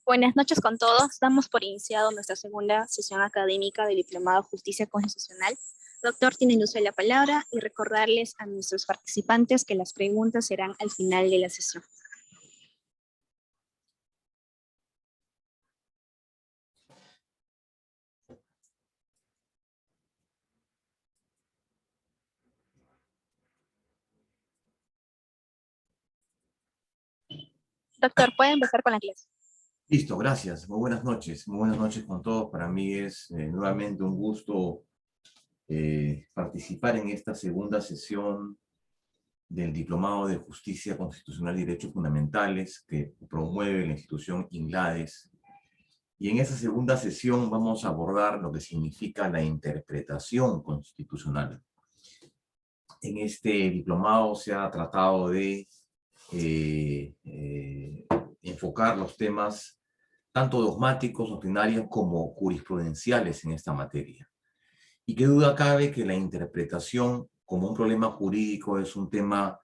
Buenas noches con todos. Damos por iniciado nuestra segunda sesión académica del Diplomado de Justicia Constitucional. Doctor, tiene el uso de la palabra y recordarles a nuestros participantes que las preguntas serán al final de la sesión. Doctor, puede empezar con la clase. Listo, gracias. Muy buenas noches. Muy buenas noches con todos. Para mí es nuevamente un gusto participar en esta segunda sesión del Diplomado de Justicia Constitucional y Derechos Fundamentales que promueve la institución INLADES. Y en esta segunda sesión vamos a abordar lo que significa la interpretación constitucional. En este diplomado se ha tratado de enfocar los temas tanto dogmáticos, doctrinarios, como jurisprudenciales en esta materia. Y qué duda cabe que la interpretación como un problema jurídico es un tema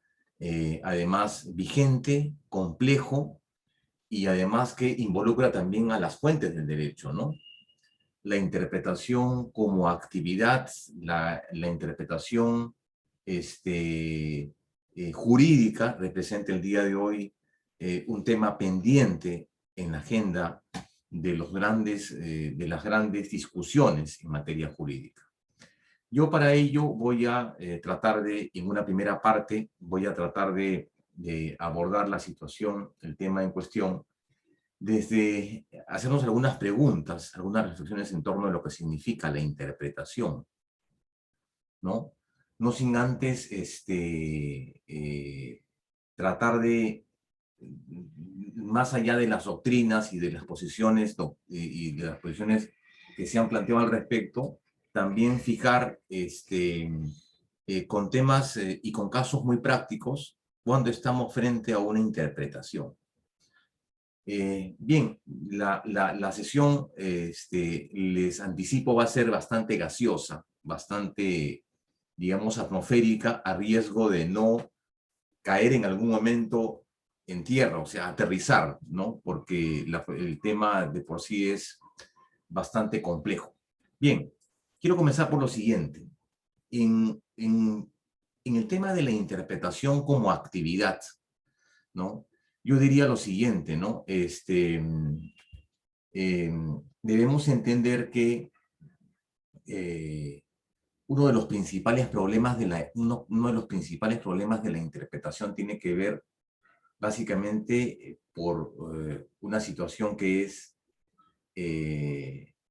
además vigente, complejo, y además que involucra también a las fuentes del derecho, ¿no? La interpretación como actividad, la interpretación jurídica representa el día de hoy un tema pendiente en la agenda de las grandes discusiones en materia jurídica. Yo para ello voy a tratar de, en una primera parte, voy a tratar de abordar la situación, el tema en cuestión, desde hacernos algunas preguntas, algunas reflexiones en torno a lo que significa la interpretación, ¿no? No sin antes tratar de, más allá de las doctrinas y de las posiciones que se han planteado al respecto, también fijar con temas y con casos muy prácticos cuando estamos frente a una interpretación. Bien, la sesión, les anticipo, va a ser bastante gaseosa, bastante, digamos, atmosférica, a riesgo de no caer en algún momento en tierra, o sea, aterrizar, ¿no? Porque el tema de por sí es bastante complejo. Bien, quiero comenzar por lo siguiente. En el tema de la interpretación como actividad, ¿no? Yo diría lo siguiente, ¿no? Debemos entender que uno de los principales problemas uno de los principales problemas de la interpretación tiene que ver básicamente por una situación que es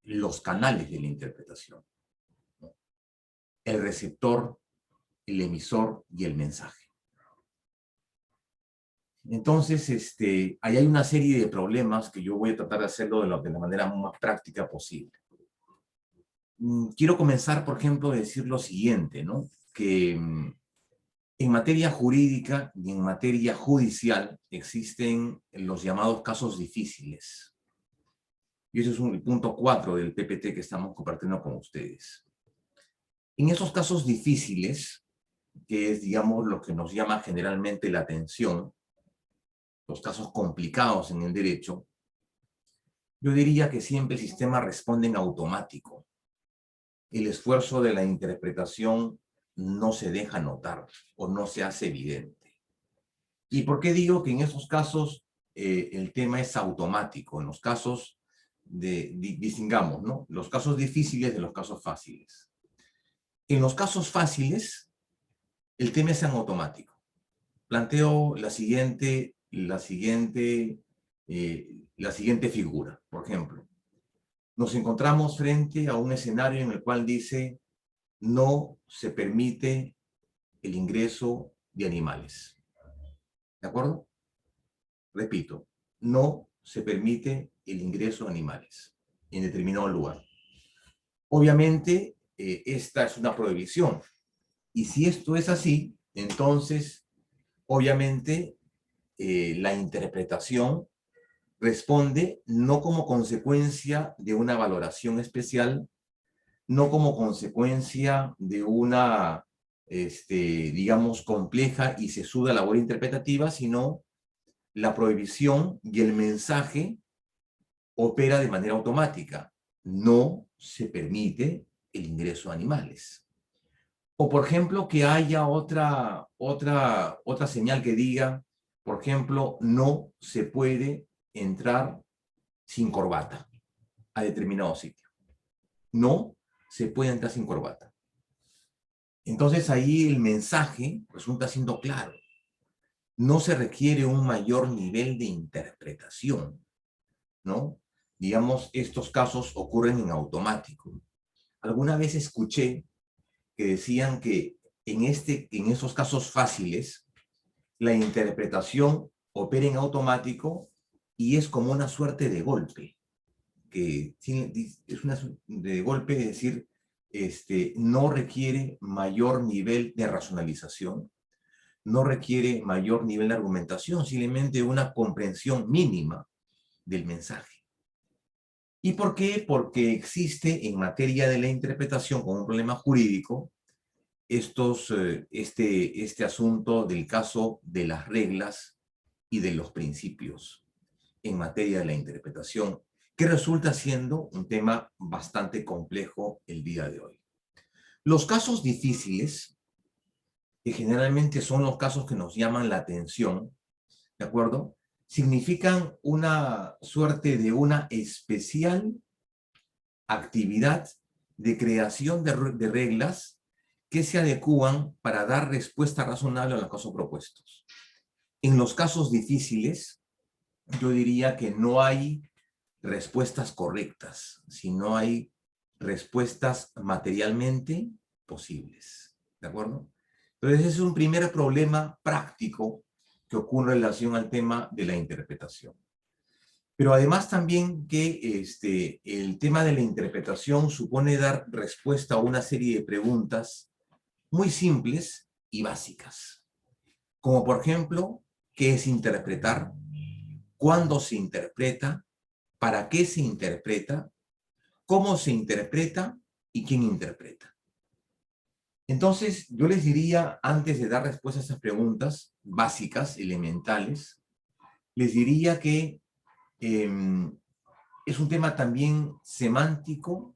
los canales de la interpretación, ¿no? El receptor, el emisor y el mensaje. Entonces, ahí hay una serie de problemas que yo voy a tratar de hacerlo de la manera más práctica posible. Quiero comenzar, por ejemplo, a decir lo siguiente, ¿no? Que en materia jurídica y en materia judicial existen los llamados casos difíciles. Y ese es el punto 4 del PPT que estamos compartiendo con ustedes. En esos casos difíciles, que es, digamos, lo que nos llama generalmente la atención, los casos complicados en el derecho, yo diría que siempre el sistema responde en automático. El esfuerzo de la interpretación no se deja notar o no se hace evidente. ¿Y por qué digo que en esos casos el tema es automático? En los casos distingamos, ¿no? Los casos difíciles de los casos fáciles. En los casos fáciles, el tema es en automático. Planteo la siguiente figura. Por ejemplo, nos encontramos frente a un escenario en el cual dice no se permite el ingreso de animales. ¿De acuerdo? Repito, no se permite el ingreso de animales en determinado lugar. Obviamente, esta es una prohibición. Y si esto es así, entonces, obviamente, la interpretación responde no como consecuencia de una valoración especial, no como consecuencia de una, digamos, compleja y sesuda labor interpretativa, sino la prohibición y el mensaje opera de manera automática. No se permite el ingreso de animales. O, por ejemplo, que haya otra señal que diga, por ejemplo, no se puede entrar sin corbata a determinado sitio. No se puede entrar sin corbata. Entonces ahí el mensaje resulta siendo claro. No se requiere un mayor nivel de interpretación, ¿no? Digamos, estos casos ocurren en automático. Alguna vez escuché que decían que en esos casos fáciles, la interpretación opera en automático y es como una suerte de golpe, que es una de golpe, es decir, no requiere mayor nivel de racionalización, no requiere mayor nivel de argumentación, simplemente una comprensión mínima del mensaje. ¿Y por qué? Porque existe en materia de la interpretación como un problema jurídico este asunto del caso de las reglas y de los principios en materia de la interpretación, que resulta siendo un tema bastante complejo el día de hoy. Los casos difíciles, que generalmente son los casos que nos llaman la atención, ¿de acuerdo? Significan una suerte de una especial actividad de creación de reglas que se adecúan para dar respuesta razonable a los casos propuestos. En los casos difíciles, yo diría que no hay respuestas correctas, sino hay respuestas materialmente posibles, ¿de acuerdo? Entonces, ese es un primer problema práctico que ocurre en relación al tema de la interpretación. Pero además también que el tema de la interpretación supone dar respuesta a una serie de preguntas muy simples y básicas. Como por ejemplo, ¿qué es interpretar? ¿Cuándo se interpreta? ¿Para qué se interpreta? ¿Cómo se interpreta? ¿Y quién interpreta? Entonces, yo les diría, antes de dar respuesta a estas preguntas básicas, elementales, les diría que es un tema también semántico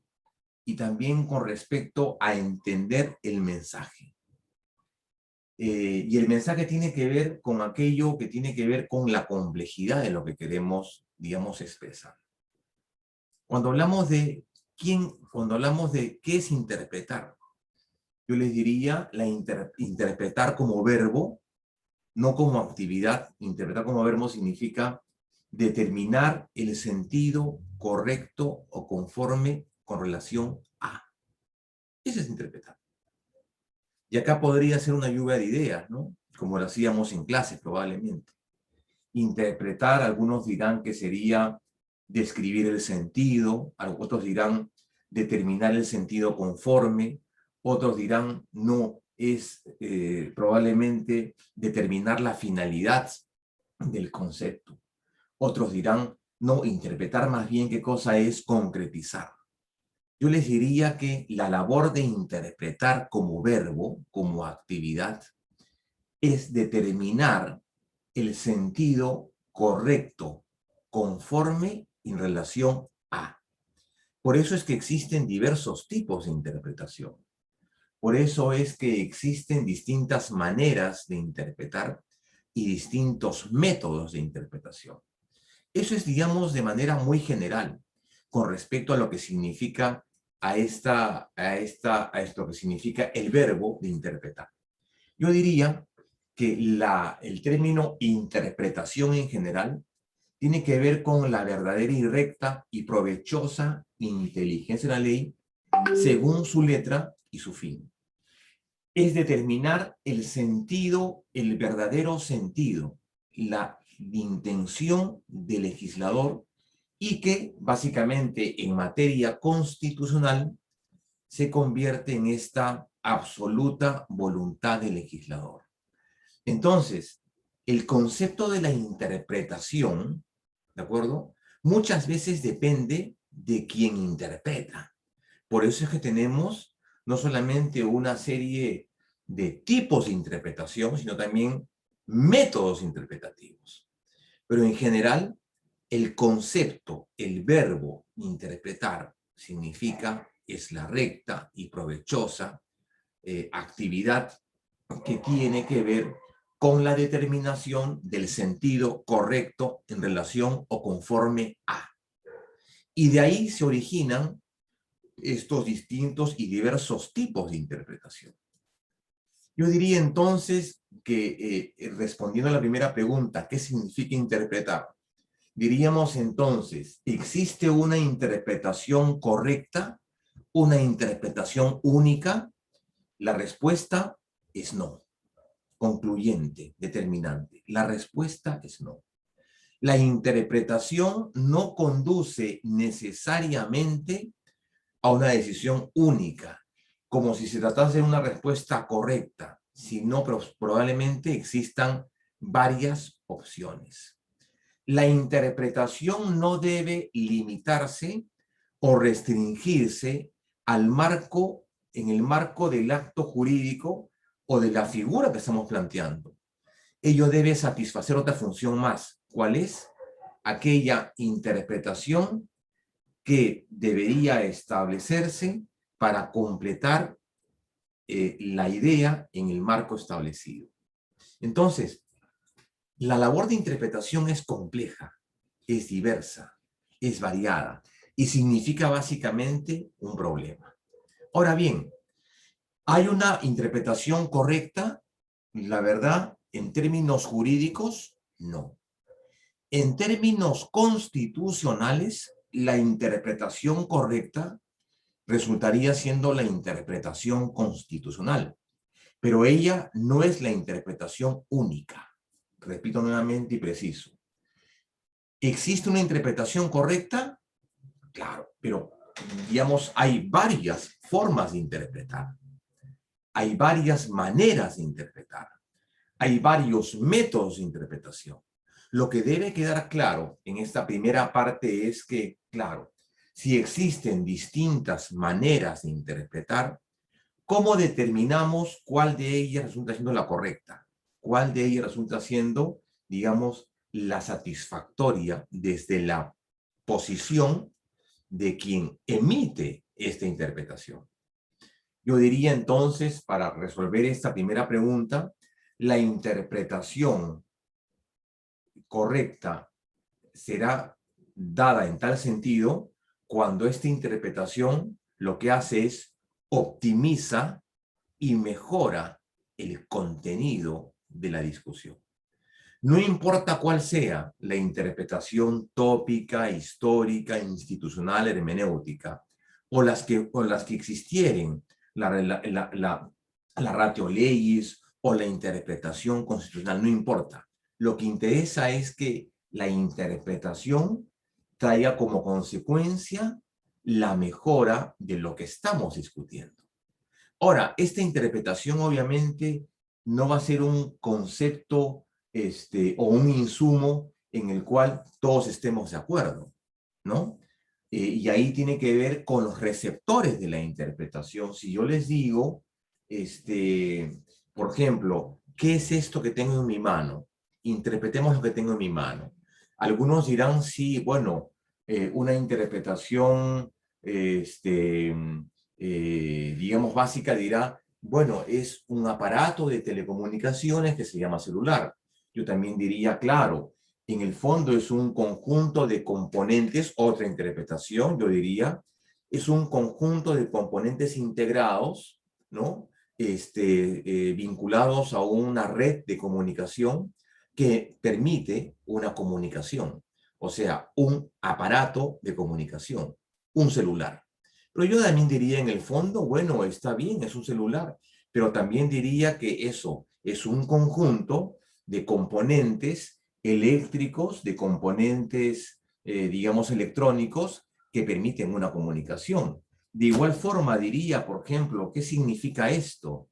y también con respecto a entender el mensaje. Y el mensaje tiene que ver con aquello que tiene que ver con la complejidad de lo que queremos, digamos, expresar. Cuando hablamos de qué es interpretar, yo les diría interpretar como verbo, no como actividad. Interpretar como verbo significa determinar el sentido correcto o conforme con relación a. Eso es interpretar. Y acá podría ser una lluvia de ideas, ¿no? Como lo hacíamos en clase probablemente. Interpretar, algunos dirán que sería describir el sentido, otros dirán determinar el sentido conforme, otros dirán no, es probablemente determinar la finalidad del concepto. Otros dirán no, interpretar más bien qué cosa es concretizar. Yo les diría que la labor de interpretar como verbo, como actividad, es determinar el sentido correcto, conforme en relación a. Por eso es que existen diversos tipos de interpretación. Por eso es que existen distintas maneras de interpretar y distintos métodos de interpretación. Eso es, digamos, de manera muy general con respecto a lo que significa esto que significa el verbo de interpretar. Yo diría que el término interpretación en general tiene que ver con la verdadera y recta y provechosa inteligencia de la ley según su letra y su fin. Es determinar el sentido, el verdadero sentido, la intención del legislador y que básicamente en materia constitucional se convierte en esta absoluta voluntad del legislador. Entonces, el concepto de la interpretación, ¿de acuerdo? Muchas veces depende de quien interpreta. Por eso es que tenemos no solamente una serie de tipos de interpretación, sino también métodos interpretativos. Pero en general, el concepto, el verbo interpretar, significa es la recta y provechosa actividad que tiene que ver con la determinación del sentido correcto en relación o conforme a. Y de ahí se originan estos distintos y diversos tipos de interpretación. Yo diría entonces que, respondiendo a la primera pregunta, ¿qué significa interpretar? Diríamos entonces, ¿existe una interpretación correcta? ¿Una interpretación única? La respuesta es no. Concluyente, determinante. La respuesta es no. La interpretación no conduce necesariamente a una decisión única, como si se tratase de una respuesta correcta, sino probablemente existan varias opciones. La interpretación no debe limitarse o restringirse al marco, en el marco del acto jurídico o de la figura que estamos planteando. Ello debe satisfacer otra función más. ¿Cuál es? Aquella interpretación que debería establecerse para completar la idea en el marco establecido. Entonces, la labor de interpretación es compleja, es diversa, es variada y significa básicamente un problema. Ahora bien, ¿hay una interpretación correcta? La verdad, en términos jurídicos, no. En términos constitucionales, la interpretación correcta resultaría siendo la interpretación constitucional, pero ella no es la interpretación única. Repito nuevamente y preciso. ¿Existe una interpretación correcta? Claro, pero digamos, hay varias formas de interpretar. Hay varias maneras de interpretar. Hay varios métodos de interpretación. Lo que debe quedar claro en esta primera parte es que, claro, si existen distintas maneras de interpretar, ¿cómo determinamos cuál de ellas resulta siendo la correcta? ¿Cuál de ellas resulta siendo, digamos, la satisfactoria desde la posición de quien emite esta interpretación? Yo diría entonces, para resolver esta primera pregunta, la interpretación correcta será dada en tal sentido cuando esta interpretación lo que hace es optimiza y mejora el contenido de la discusión. No importa cuál sea la interpretación tópica, histórica, institucional, hermenéutica, o las que existieren, la ratio legis o la interpretación constitucional, no importa. Lo que interesa es que la interpretación traiga como consecuencia la mejora de lo que estamos discutiendo. Ahora, esta interpretación obviamente no va a ser un concepto o un insumo en el cual todos estemos de acuerdo, ¿no? Y ahí tiene que ver con los receptores de la interpretación. Si yo les digo, por ejemplo, ¿qué es esto que tengo en mi mano? Interpretemos lo que tengo en mi mano. Algunos dirán, sí, bueno, una interpretación, digamos, básica dirá, bueno, es un aparato de telecomunicaciones que se llama celular. Yo también diría, claro, en el fondo es un conjunto de componentes, otra interpretación, yo diría, es un conjunto de componentes integrados, ¿no? Vinculados a una red de comunicación que permite una comunicación, o sea, un aparato de comunicación, un celular. Pero yo también diría en el fondo, bueno, está bien, es un celular, pero también diría que eso es un conjunto de componentes eléctricos, de componentes, digamos, electrónicos que permiten una comunicación. De igual forma diría, por ejemplo, ¿qué significa esto?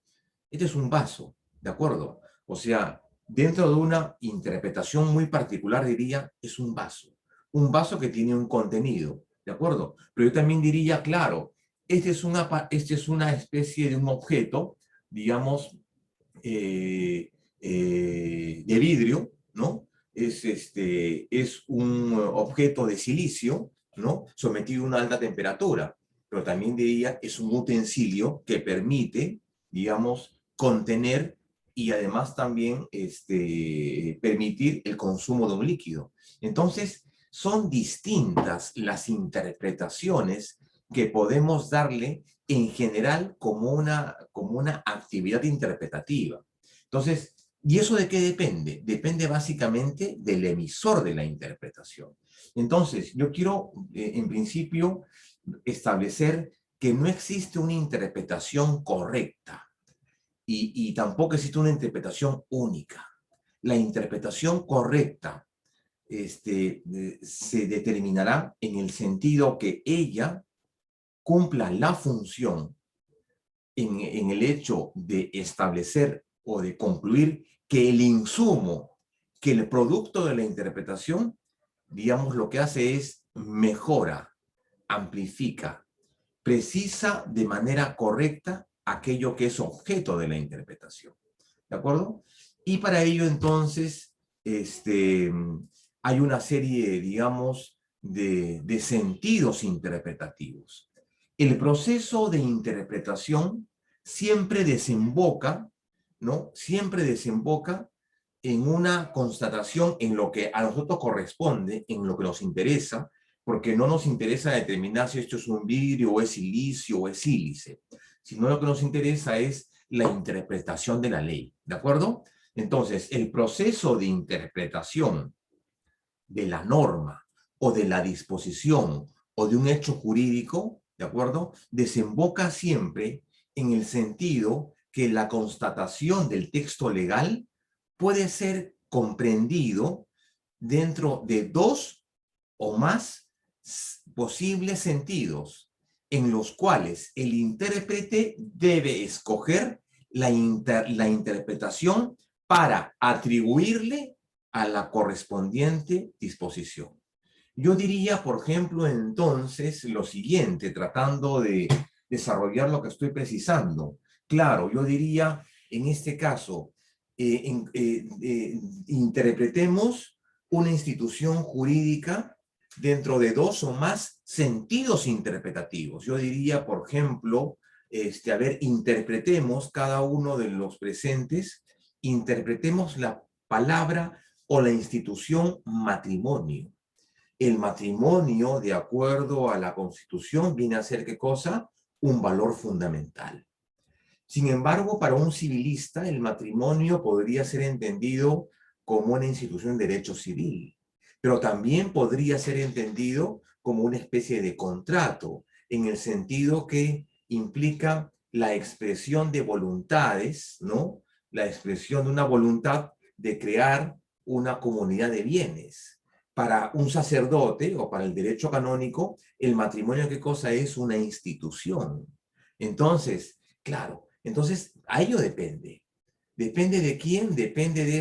Este es un vaso, ¿de acuerdo? O sea, dentro de una interpretación muy particular diría, es un vaso que tiene un contenido, ¿de acuerdo? Pero yo también diría, claro, este es una especie de un objeto, digamos, de vidrio, ¿no? es un objeto de silicio, ¿no? Sometido a una alta temperatura, pero también diría es un utensilio que permite, digamos, contener y además también permitir el consumo de un líquido. Entonces, son distintas las interpretaciones que podemos darle en general como una actividad interpretativa. Entonces, ¿y eso de qué depende? Depende básicamente del emisor de la interpretación. Entonces, yo quiero, en principio, establecer que no existe una interpretación correcta y tampoco existe una interpretación única. La interpretación correcta se determinará en el sentido que ella cumpla la función en el hecho de establecer o de concluir que el insumo, que el producto de la interpretación, digamos, lo que hace es mejora, amplifica, precisa de manera correcta aquello que es objeto de la interpretación. ¿De acuerdo? Y para ello, entonces, hay una serie, digamos, de sentidos interpretativos. El proceso de interpretación siempre desemboca, ¿no? Siempre desemboca en una constatación en lo que a nosotros corresponde, en lo que nos interesa, porque no nos interesa determinar si esto es un vidrio o es silicio o es sílice, sino lo que nos interesa es la interpretación de la ley, ¿de acuerdo? Entonces, el proceso de interpretación de la norma o de la disposición o de un hecho jurídico, ¿de acuerdo? Desemboca siempre en el sentido que la constatación del texto legal puede ser comprendido dentro de dos o más posibles sentidos en los cuales el intérprete debe escoger la interpretación para atribuirle a la correspondiente disposición. Yo diría, por ejemplo, entonces, lo siguiente, tratando de desarrollar lo que estoy precisando. Claro, yo diría, en este caso, interpretemos una institución jurídica dentro de dos o más sentidos interpretativos. Yo diría, por ejemplo, interpretemos cada uno de los presentes, interpretemos la palabra o la institución matrimonio. El matrimonio, de acuerdo a la Constitución, viene a ser ¿qué cosa? Un valor fundamental. Sin embargo, para un civilista, el matrimonio podría ser entendido como una institución de derecho civil, pero también podría ser entendido como una especie de contrato, en el sentido que implica la expresión de voluntades, ¿no? La expresión de una voluntad de crear una comunidad de bienes. Para un sacerdote o para el derecho canónico, el matrimonio, ¿qué cosa es? Una institución. Entonces, claro, entonces a ello depende. ¿Depende de quién? Depende de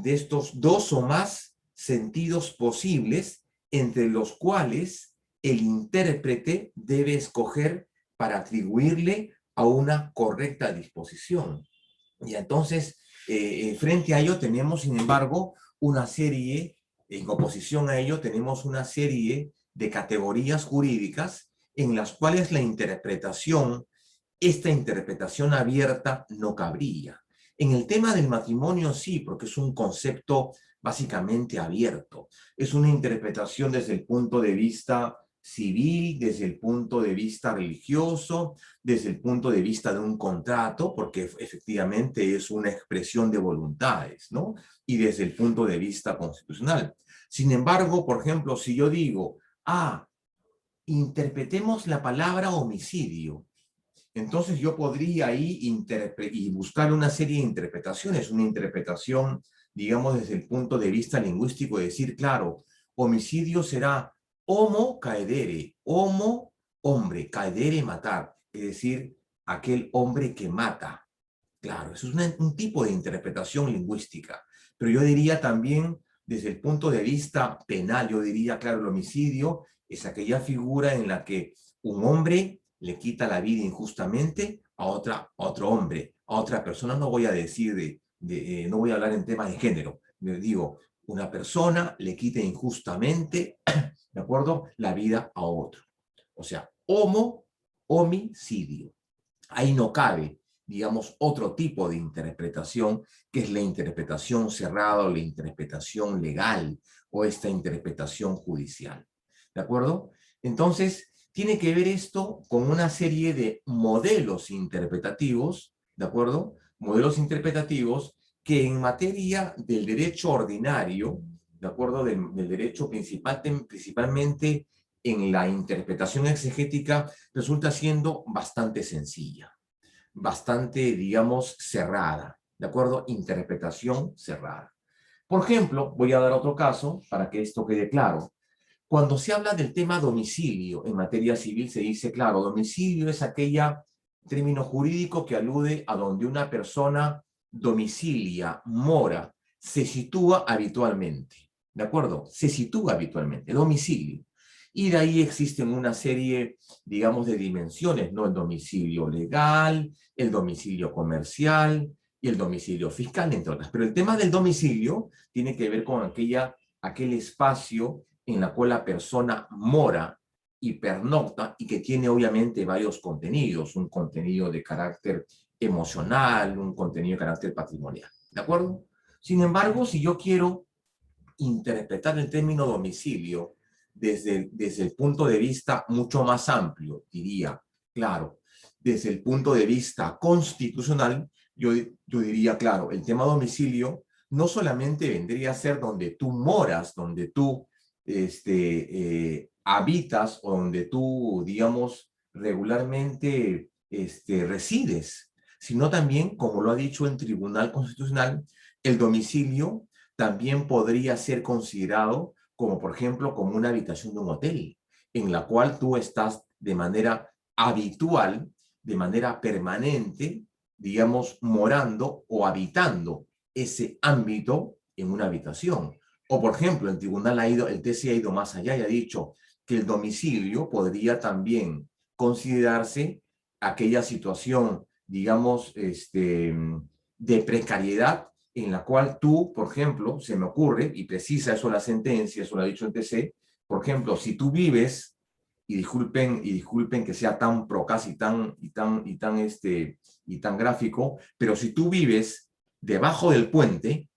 estos dos o más sentidos posibles entre los cuales el intérprete debe escoger para atribuirle a una correcta disposición. Y entonces, frente a ello tenemos, sin embargo, una serie, en oposición a ello, tenemos una serie de categorías jurídicas en las cuales esta interpretación abierta no cabría. En el tema del matrimonio sí, porque es un concepto básicamente abierto. Es una interpretación desde el punto de vista civil, desde el punto de vista religioso, desde el punto de vista de un contrato, porque efectivamente es una expresión de voluntades, ¿no? Y desde el punto de vista constitucional. Sin embargo, por ejemplo, si yo digo, interpretemos la palabra homicidio, entonces yo podría ahí y buscar una serie de interpretaciones, una interpretación, digamos, desde el punto de vista lingüístico, de decir, claro, homicidio será homo caedere, homo, hombre, caedere, matar, es decir, aquel hombre que mata. Claro, eso es un tipo de interpretación lingüística, pero yo diría también, desde el punto de vista penal, yo diría, claro, el homicidio es aquella figura en la que un hombre le quita la vida injustamente a otro hombre, a otra persona, no voy a decir no voy a hablar en temas de género, le digo, una persona le quita injustamente, ¿de acuerdo?, la vida a otro. O sea, homicidio. Ahí no cabe, digamos, otro tipo de interpretación, que es la interpretación cerrada o la interpretación legal o esta interpretación judicial. ¿De acuerdo? Entonces, tiene que ver esto con una serie de modelos interpretativos, ¿de acuerdo? Modelos interpretativos que en materia del derecho ordinario, ¿de acuerdo? Del derecho principalmente en la interpretación exegética, resulta siendo bastante sencilla, bastante, digamos, cerrada, ¿de acuerdo? Interpretación cerrada. Por ejemplo, voy a dar otro caso para que esto quede claro. Cuando se habla del tema domicilio en materia civil, se dice, claro, domicilio es aquella término jurídico que alude a donde una persona domicilia, mora, se sitúa habitualmente. ¿De acuerdo? Se sitúa habitualmente, domicilio. Y de ahí existen una serie, digamos, de dimensiones, ¿no? El domicilio legal, el domicilio comercial y el domicilio fiscal, entre otras. Pero el tema del domicilio tiene que ver con aquel espacio en la cual la persona mora y pernocta y que tiene obviamente varios contenidos, un contenido de carácter emocional, un contenido de carácter patrimonial, ¿de acuerdo? Sin embargo, si yo quiero interpretar el término domicilio desde el punto de vista mucho más amplio, diría, claro, desde el punto de vista constitucional, yo diría, claro, el tema domicilio no solamente vendría a ser donde tú moras, donde tú habitas o donde tú, digamos, regularmente resides, sino también, como lo ha dicho el Tribunal Constitucional, el domicilio también podría ser considerado como, por ejemplo, como una habitación de un hotel, en la cual tú estás de manera habitual, de manera permanente, digamos, morando o habitando ese ámbito en una habitación. O, por ejemplo, el TC ha ido más allá y ha dicho que el domicilio podría también considerarse aquella situación, digamos, de precariedad en la cual tú, por ejemplo, se me ocurre, y precisa eso la sentencia, eso lo ha dicho el TC, por ejemplo, si tú vives, y disculpen que sea tan procas y tan gráfico, pero si tú vives debajo del puente,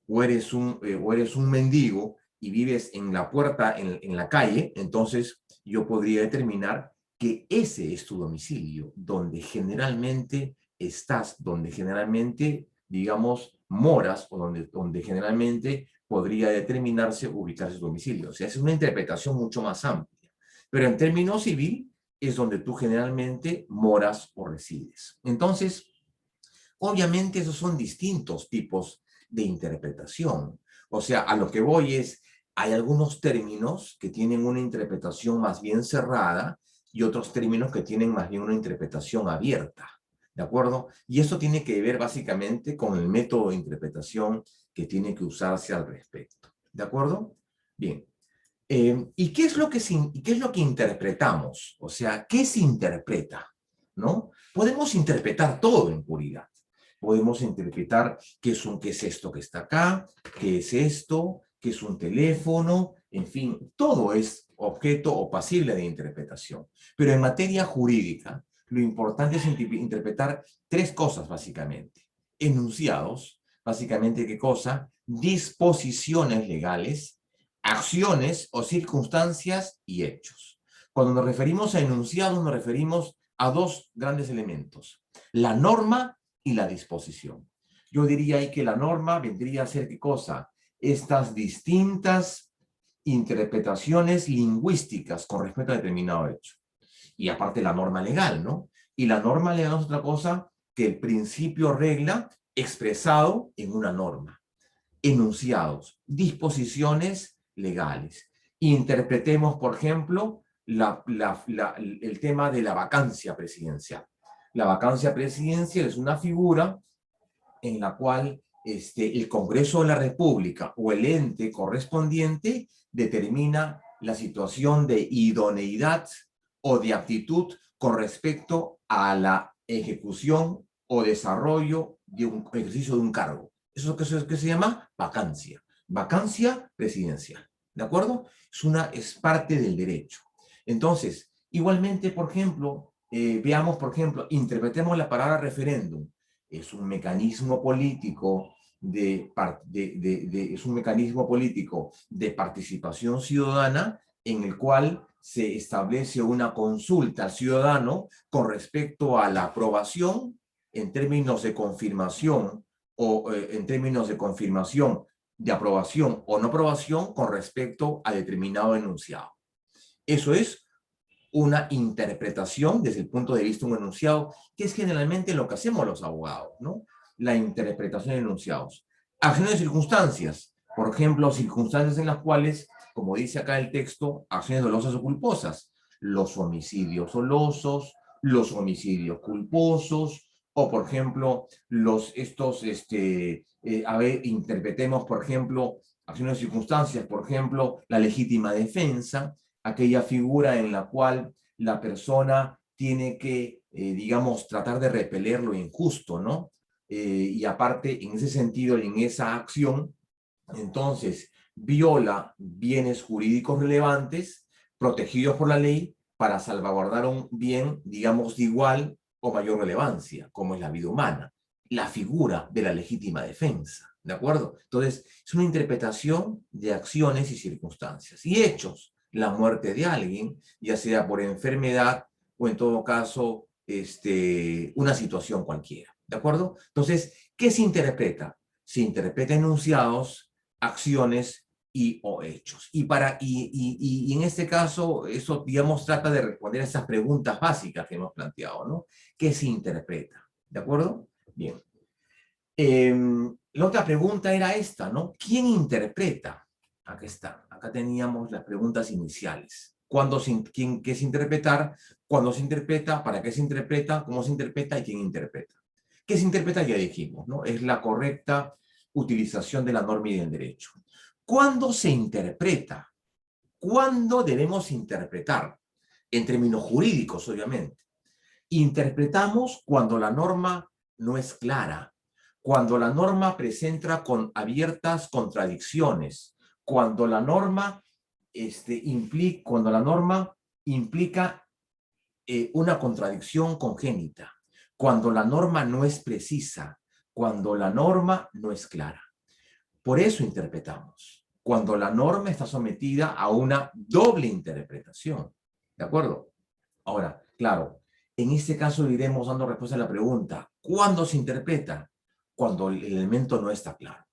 o eres un mendigo y vives en la puerta, en la calle, entonces yo podría determinar que ese es tu domicilio, donde generalmente estás, donde generalmente, digamos, moras, o donde generalmente podría determinarse ubicarse tu domicilio. O sea, es una interpretación mucho más amplia. Pero en términos civil, es donde tú generalmente moras o resides. Entonces, obviamente esos son distintos tipos de interpretación. O sea, a lo que voy es, hay algunos términos que tienen una interpretación más bien cerrada y otros términos que tienen más bien una interpretación abierta. ¿De acuerdo? Y eso tiene que ver básicamente con el método de interpretación que tiene que usarse al respecto. ¿De acuerdo? Bien. ¿Y qué es lo que interpretamos? O sea, ¿qué se interpreta? ¿No? Podemos interpretar todo en puridad. Podemos interpretar qué es esto que está acá, qué es esto, qué es un teléfono, en fin, todo es objeto o pasible de interpretación. Pero en materia jurídica, lo importante es interpretar tres cosas básicamente. Enunciados, básicamente, ¿qué cosa? Disposiciones legales, acciones o circunstancias y hechos. Cuando nos referimos a enunciados, nos referimos a dos grandes elementos: la norma y la disposición. Yo diría ahí que la norma vendría a ser, ¿qué cosa? Estas distintas interpretaciones lingüísticas con respecto a determinado hecho. Y aparte la norma legal, ¿no? Y la norma legal no es otra cosa que el principio regla expresado en una norma. Enunciados, disposiciones legales. Interpretemos, por ejemplo, el tema de la vacancia presidencial. La vacancia presidencial es una figura en la cual el Congreso de la República o el ente correspondiente determina la situación de idoneidad o de aptitud con respecto a la ejecución o desarrollo de un ejercicio de un cargo. ¿Eso qué se llama? Vacancia. Vacancia presidencial. ¿De acuerdo? Es parte del derecho. Entonces, igualmente, por ejemplo, veamos, por ejemplo, interpretemos la palabra referéndum. Es un mecanismo político es un mecanismo político de participación ciudadana en el cual se establece una consulta al ciudadano con respecto a la aprobación en términos de confirmación o en términos de confirmación de aprobación o no aprobación con respecto a determinado enunciado. Eso es una interpretación desde el punto de vista de un enunciado, que es generalmente lo que hacemos los abogados, ¿no? La interpretación de enunciados. Acciones de circunstancias, por ejemplo, circunstancias en las cuales, como dice acá el texto, acciones dolosas o culposas, los homicidios dolosos, los homicidios culposos, o por ejemplo, interpretemos, por ejemplo, acciones de circunstancias, por ejemplo, la legítima defensa, aquella figura en la cual la persona tiene que, digamos, tratar de repeler lo injusto, ¿no? Y aparte, en ese sentido y en esa acción, entonces, viola bienes jurídicos relevantes protegidos por la ley para salvaguardar un bien, digamos, de igual o mayor relevancia, como es la vida humana, la figura de la legítima defensa, ¿de acuerdo? Entonces, es una interpretación de acciones y circunstancias y hechos. La muerte de alguien, ya sea por enfermedad o en todo caso, una situación cualquiera, ¿de acuerdo? Entonces, ¿qué se interpreta? Se interpreta enunciados, acciones y o hechos. Y en este caso, eso, digamos, trata de responder a esas preguntas básicas que hemos planteado, ¿no? ¿Qué se interpreta? ¿De acuerdo? Bien. La otra pregunta era esta, ¿no? ¿Quién interpreta? Acá está. Acá teníamos las preguntas iniciales. ¿Qué es interpretar? ¿Cuándo se interpreta? ¿Para qué se interpreta? ¿Cómo se interpreta? ¿Y quién interpreta? ¿Qué se interpreta? Ya dijimos, ¿no? Es la correcta utilización de la norma y del derecho. ¿Cuándo se interpreta? ¿Cuándo debemos interpretar? En términos jurídicos, obviamente. Interpretamos cuando la norma no es clara, cuando la norma presenta con abiertas contradicciones, cuando la norma, implica una contradicción congénita, cuando la norma no es precisa, cuando la norma no es clara. Por eso interpretamos, cuando la norma está sometida a una doble interpretación. ¿De acuerdo? Ahora, claro, en este caso iremos dando respuesta a la pregunta, ¿cuándo se interpreta? Cuando el elemento no está claro.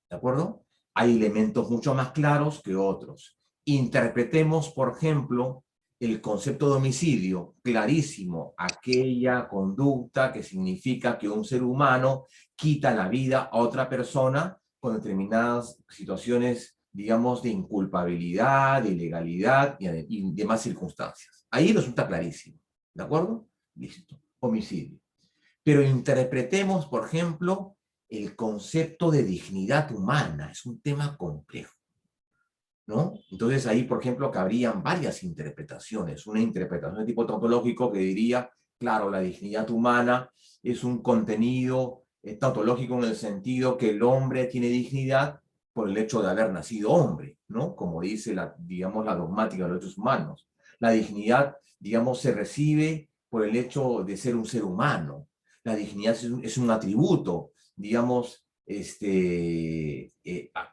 ¿De acuerdo? Hay elementos mucho más claros que otros. Interpretemos, por ejemplo, el concepto de homicidio, clarísimo, aquella conducta que significa que un ser humano quita la vida a otra persona con determinadas situaciones, digamos, de inculpabilidad, de ilegalidad y demás circunstancias. Ahí resulta clarísimo. ¿De acuerdo? Listo. Homicidio. Pero interpretemos, por ejemplo, el concepto de dignidad humana. Es un tema complejo, ¿no? Entonces ahí, por ejemplo, cabrían varias interpretaciones. Una interpretación de tipo tautológico que diría, claro, la dignidad humana es un contenido tautológico en el sentido que el hombre tiene dignidad por el hecho de haber nacido hombre, ¿no? Como dice, digamos, la dogmática de los derechos humanos. La dignidad, digamos, se recibe por el hecho de ser un ser humano. La dignidad es un atributo, digamos,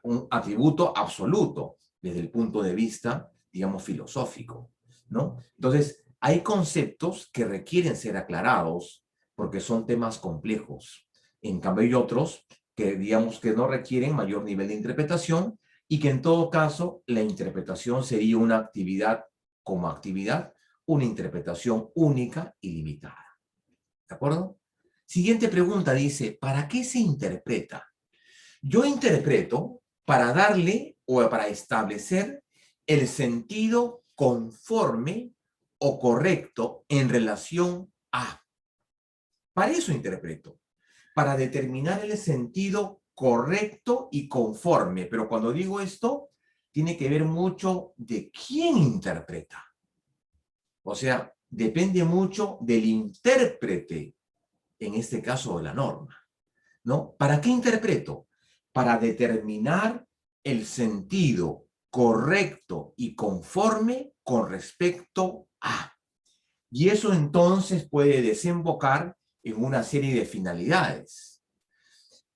un atributo absoluto desde el punto de vista, digamos, filosófico, ¿no? Entonces, hay conceptos que requieren ser aclarados porque son temas complejos. En cambio, hay otros que, digamos, que no requieren mayor nivel de interpretación y que en todo caso la interpretación sería una actividad como actividad, una interpretación única y limitada. ¿De acuerdo? Siguiente pregunta dice, ¿para qué se interpreta? Yo interpreto para darle o para establecer el sentido conforme o correcto en relación a. Para eso interpreto, para determinar el sentido correcto y conforme. Pero cuando digo esto, tiene que ver mucho de quién interpreta. O sea, depende mucho del intérprete, en este caso de la norma. ¿no? ¿Para qué interpreto? Para determinar el sentido correcto y conforme con respecto a. Y eso entonces puede desembocar en una serie de finalidades.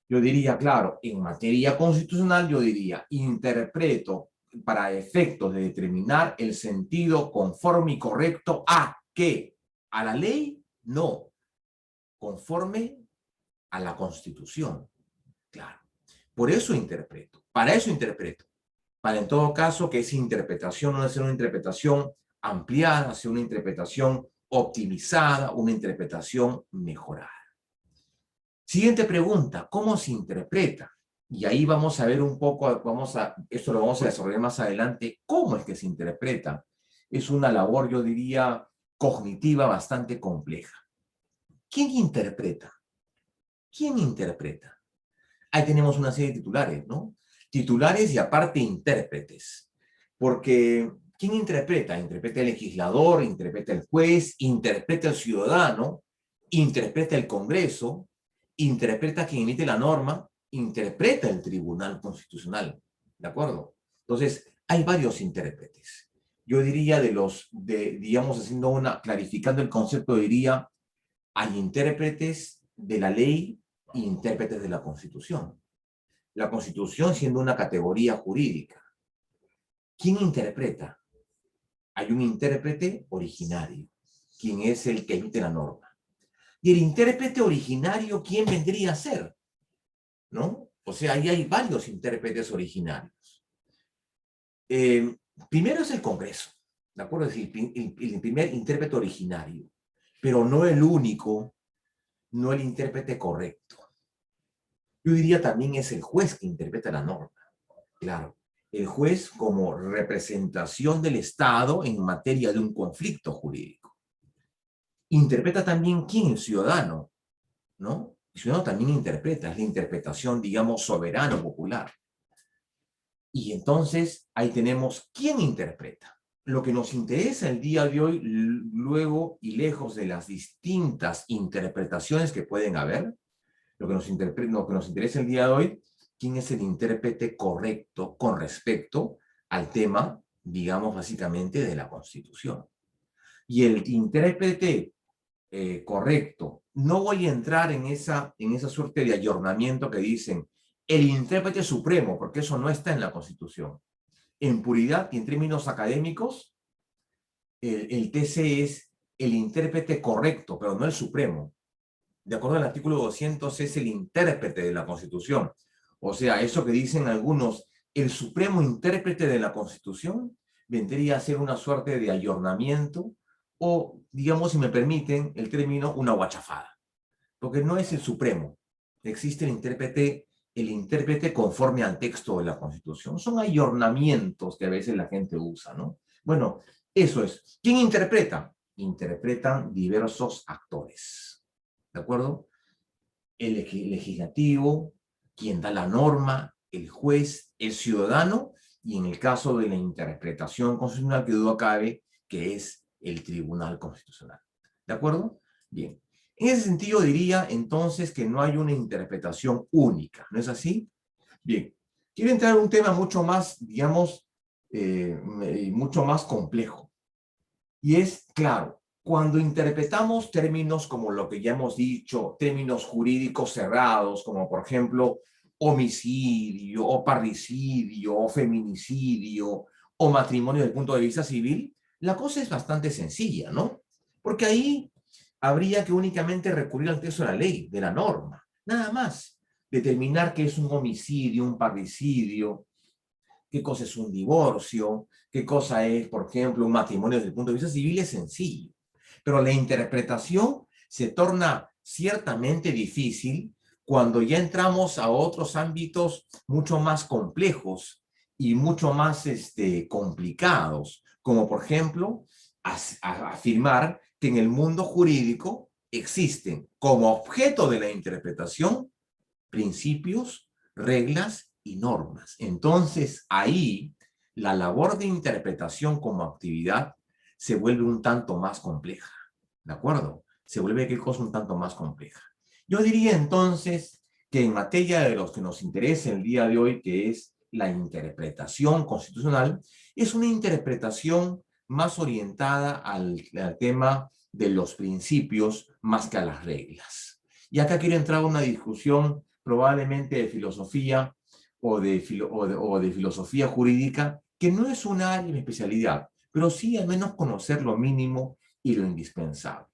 Yo diría, claro, en materia constitucional, yo diría, interpreto para efectos de determinar el sentido conforme y correcto a ¿qué? ¿A la ley? No. Conforme a la Constitución. Claro. Por eso interpreto. Para eso interpreto. Para en todo caso que esa interpretación no sea una interpretación ampliada, sea una interpretación optimizada, una interpretación mejorada. Siguiente pregunta, ¿cómo se interpreta? Y ahí vamos a ver un poco, esto lo vamos a desarrollar más adelante, cómo es que se interpreta. Es una labor, yo diría, cognitiva bastante compleja. ¿Quién interpreta? ¿Quién interpreta? Ahí tenemos una serie de titulares, ¿no? Titulares y aparte intérpretes. Porque, ¿quién interpreta? Interpreta el legislador, interpreta el juez, interpreta el ciudadano, interpreta el Congreso, interpreta quien emite la norma, interpreta el Tribunal Constitucional. ¿De acuerdo? Entonces, hay varios intérpretes. Yo diría digamos, clarificando el concepto, diría, hay intérpretes de la ley e intérpretes de la Constitución. La Constitución siendo una categoría jurídica. ¿Quién interpreta? Hay un intérprete originario, quien es el que emite la norma. Y el intérprete originario, ¿quién vendría a ser? ¿No? O sea, ahí hay varios intérpretes originarios. Primero es el Congreso, ¿de acuerdo? Es el primer intérprete originario, pero no el único, no el intérprete correcto. Yo diría también es el juez que interpreta la norma. Claro, el juez como representación del Estado en materia de un conflicto jurídico. Interpreta también quién, el ciudadano, ¿no? El ciudadano también interpreta, es la interpretación, digamos, soberano popular. Y entonces ahí tenemos quién interpreta. Lo que nos interesa el día de hoy, luego y lejos de las distintas interpretaciones que pueden haber, lo que nos interesa el día de hoy, quién es el intérprete correcto con respecto al tema, digamos, básicamente de la Constitución. Y el intérprete correcto, no voy a entrar en esa suerte de ayornamiento que dicen el intérprete supremo, porque eso no está en la Constitución. En puridad y en términos académicos, el TC es el intérprete correcto, pero no el supremo. De acuerdo al artículo 200, es el intérprete de la Constitución. O sea, eso que dicen algunos, el supremo intérprete de la Constitución, vendría a ser una suerte de ayornamiento o, digamos, si me permiten el término, una guachafada. Porque no es el supremo. Existe el intérprete conforme al texto de la Constitución. Son ayornamientos que a veces la gente usa, ¿no? Bueno, eso es. ¿Quién interpreta? Interpretan diversos actores. ¿De acuerdo? El legislativo, quien da la norma, el juez, el ciudadano, y en el caso de la interpretación constitucional, que duda cabe, que es el Tribunal Constitucional. ¿De acuerdo? Bien. En ese sentido diría entonces que no hay una interpretación única, ¿no es así? Bien. Quiero entrar en un tema mucho más, digamos, mucho más complejo. Y es, claro, cuando interpretamos términos como lo que ya hemos dicho, términos jurídicos cerrados, como por ejemplo homicidio, o parricidio, o feminicidio, o matrimonio desde el punto de vista civil, la cosa es bastante sencilla, ¿no? Porque ahí habría que únicamente recurrir al texto de la ley, de la norma, nada más. Determinar qué es un homicidio, un parricidio, qué cosa es un divorcio, qué cosa es, por ejemplo, un matrimonio desde el punto de vista civil, es sencillo. Pero la interpretación se torna ciertamente difícil cuando ya entramos a otros ámbitos mucho más complejos y mucho más complicados, como por ejemplo afirmar que en el mundo jurídico existen como objeto de la interpretación principios, reglas y normas. Entonces ahí la labor de interpretación como actividad se vuelve un tanto más compleja. ¿De acuerdo? Se vuelve, ¿qué cosa? Un tanto más compleja. Yo diría entonces que en materia de los que nos interesa el día de hoy, que es la interpretación constitucional, es una interpretación más orientada al tema de los principios más que a las reglas. Y acá quiero entrar a una discusión probablemente de filosofía o de filosofía jurídica, que no es una área de mi especialidad, pero sí al menos conocer lo mínimo y lo indispensable.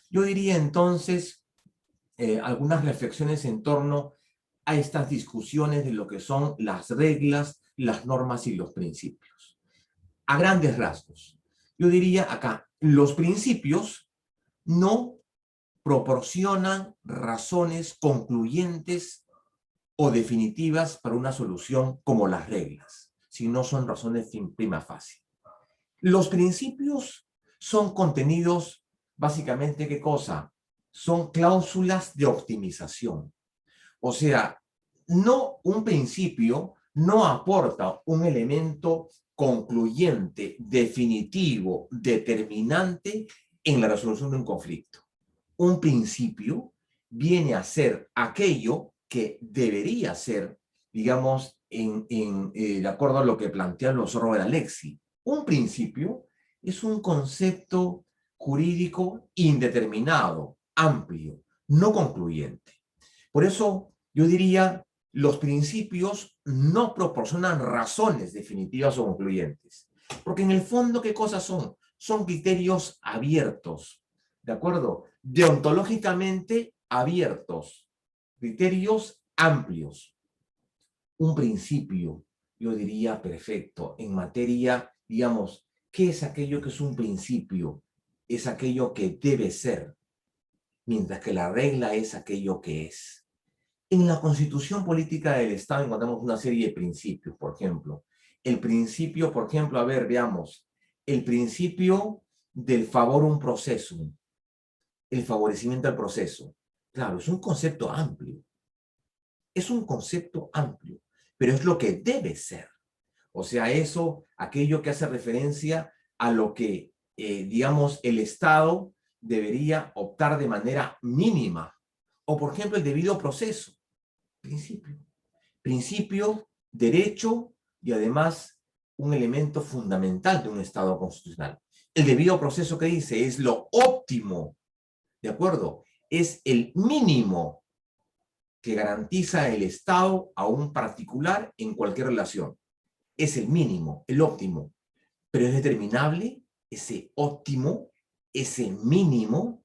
Yo diría entonces algunas reflexiones en torno a estas discusiones de lo que son las reglas, las normas y los principios. A grandes rasgos, yo diría acá, los principios no proporcionan razones concluyentes o definitivas para una solución como las reglas, si no son razones prima facie. Los principios son contenidos, básicamente, ¿qué cosa? Son cláusulas de optimización. O sea, un principio no aporta un elemento concluyente, definitivo, determinante en la resolución de un conflicto. Un principio viene a ser aquello que debería ser, digamos, de acuerdo a lo que plantean los Robert Alexi. Un principio es un concepto jurídico indeterminado, amplio, no concluyente. Por eso yo diría, los principios no proporcionan razones definitivas o concluyentes. Porque en el fondo, ¿qué cosas son? Son criterios abiertos, ¿de acuerdo? Deontológicamente abiertos, criterios amplios. Un principio, yo diría, perfecto, en materia, digamos, ¿qué es aquello que es un principio? Es aquello que debe ser, mientras que la regla es aquello que es. En la Constitución Política del Estado encontramos una serie de principios, por ejemplo. El principio, por ejemplo, a ver, veamos, el principio del favorum processum, el favorecimiento al proceso. Claro, es un concepto amplio. Es un concepto amplio, pero es lo que debe ser. O sea, eso, aquello que hace referencia a lo que, digamos, el Estado debería optar de manera mínima. O, por ejemplo, el debido proceso. Principio. Principio, derecho y además un elemento fundamental de un Estado constitucional. El debido proceso que dice es lo óptimo, ¿de acuerdo? Es el mínimo que garantiza el Estado a un particular en cualquier relación. Es el mínimo, el óptimo. Pero es determinable ese óptimo, ese mínimo,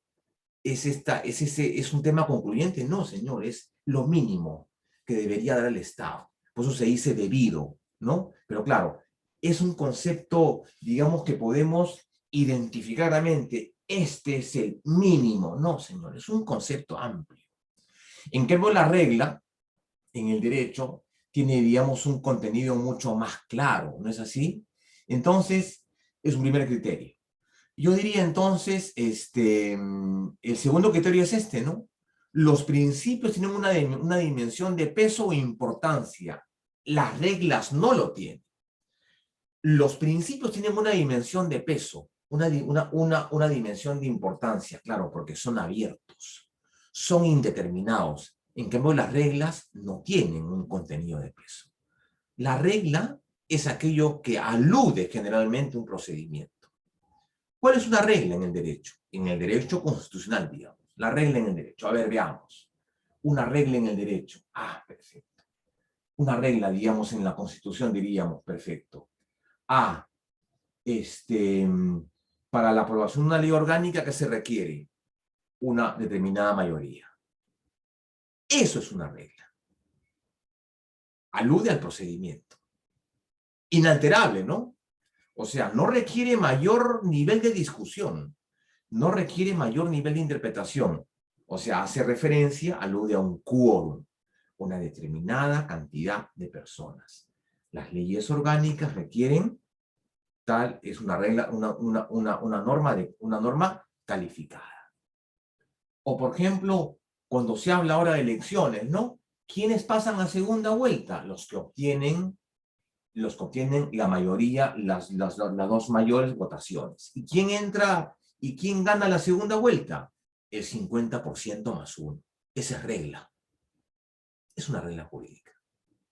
es un tema concluyente. No, señor, es lo mínimo que debería dar el Estado. Por eso se dice debido, ¿no? Pero claro, es un concepto, digamos, que podemos identificar claramente. Este es el mínimo. No, señor, es un concepto amplio. En cambio, la regla, en el derecho, tiene, digamos, un contenido mucho más claro, ¿no es así? Entonces, es un primer criterio. Yo diría entonces, el segundo criterio es este, ¿no? Los principios tienen una dimensión de peso o importancia. Las reglas no lo tienen. Los principios tienen una dimensión de peso, una dimensión de importancia, claro, porque son abiertos, son indeterminados. En cambio, las reglas no tienen un contenido de peso. La regla es aquello que alude generalmente a un procedimiento. ¿Cuál es una regla en el derecho? En el derecho constitucional, digamos. La regla en el derecho. A ver, veamos. Una regla en el derecho. Ah, perfecto. Una regla, digamos, en la Constitución diríamos, perfecto. Ah, para la aprobación de una ley orgánica que se requiere una determinada mayoría. Eso es una regla. Alude al procedimiento. Inalterable, ¿no? O sea, no requiere mayor nivel de discusión, no requiere mayor nivel de interpretación. O sea, hace referencia, alude a un quórum, una determinada cantidad de personas. Las leyes orgánicas requieren tal, es una regla, una norma calificada. O, por ejemplo, cuando se habla ahora de elecciones, ¿no? ¿Quiénes pasan a segunda vuelta? Los que obtienen la mayoría, las dos mayores votaciones. ¿Y quién entra y quién gana la segunda vuelta? El 50% más uno. Esa es regla. es una regla jurídica.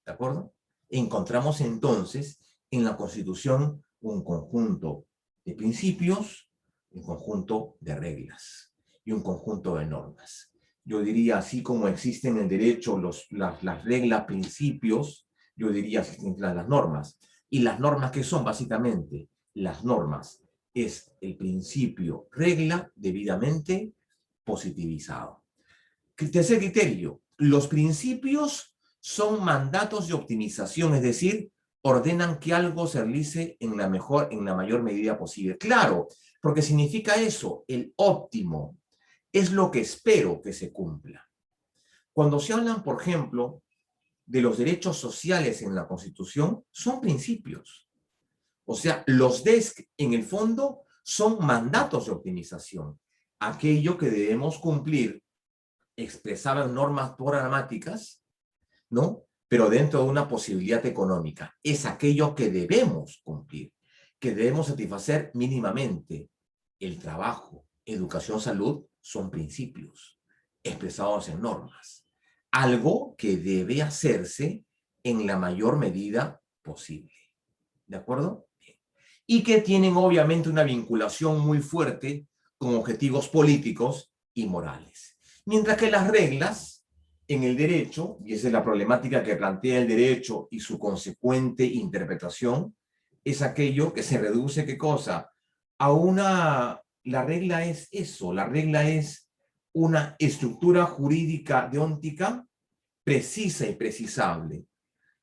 ¿De acuerdo? Encontramos entonces en la Constitución un conjunto de principios, un conjunto de reglas y un conjunto de normas. Yo diría, así como existen en el derecho las reglas, principios, yo diría existen las normas. Y las normas, ¿qué son? Básicamente, las normas es el principio regla debidamente positivizado. Tercer criterio, los principios son mandatos de optimización, es decir, ordenan que algo se realice en la mayor medida posible. Claro, porque significa eso, el óptimo, es lo que espero que se cumpla. Cuando se hablan, por ejemplo, de los derechos sociales en la Constitución, son principios. O sea, los DESC, en el fondo, son mandatos de optimización. Aquello que debemos cumplir expresado en normas programáticas, ¿no? Pero dentro de una posibilidad económica. Es aquello que debemos cumplir, que debemos satisfacer mínimamente. El trabajo, educación, salud son principios expresados en normas. Algo que debe hacerse en la mayor medida posible. ¿De acuerdo? Y que tienen obviamente una vinculación muy fuerte con objetivos políticos y morales. Mientras que las reglas en el derecho, y esa es la problemática que plantea el derecho y su consecuente interpretación, es aquello que se reduce, ¿qué cosa? La regla es eso, la regla es una estructura jurídica deóntica precisa y precisable,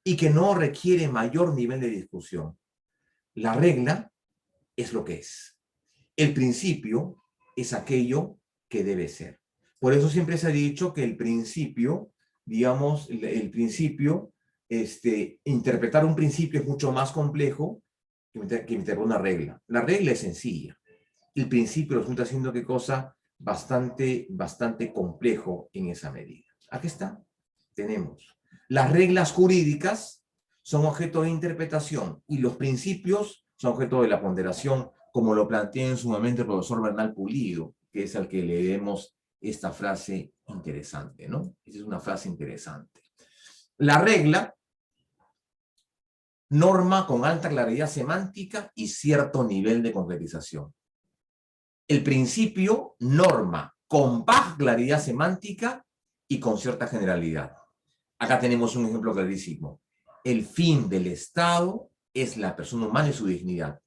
y que no requiere mayor nivel de discusión. La regla es lo que es. El principio es aquello que debe ser. Por eso siempre se ha dicho que el principio, digamos, interpretar un principio es mucho más complejo que interpretar una regla. La regla es sencilla. El principio resulta siendo qué cosa bastante complejo en esa medida. Aquí está. Tenemos. Las reglas jurídicas son objeto de interpretación y los principios son objeto de la ponderación, como lo plantea en su momento el profesor Bernal Pulido, que es al que leemos esta frase interesante, ¿no? Esa es una frase interesante. La regla, norma con alta claridad semántica y cierto nivel de concretización. El principio, norma con baja claridad semántica y con cierta generalidad. Acá tenemos un ejemplo clarísimo. El fin del Estado es la persona humana y su dignidad.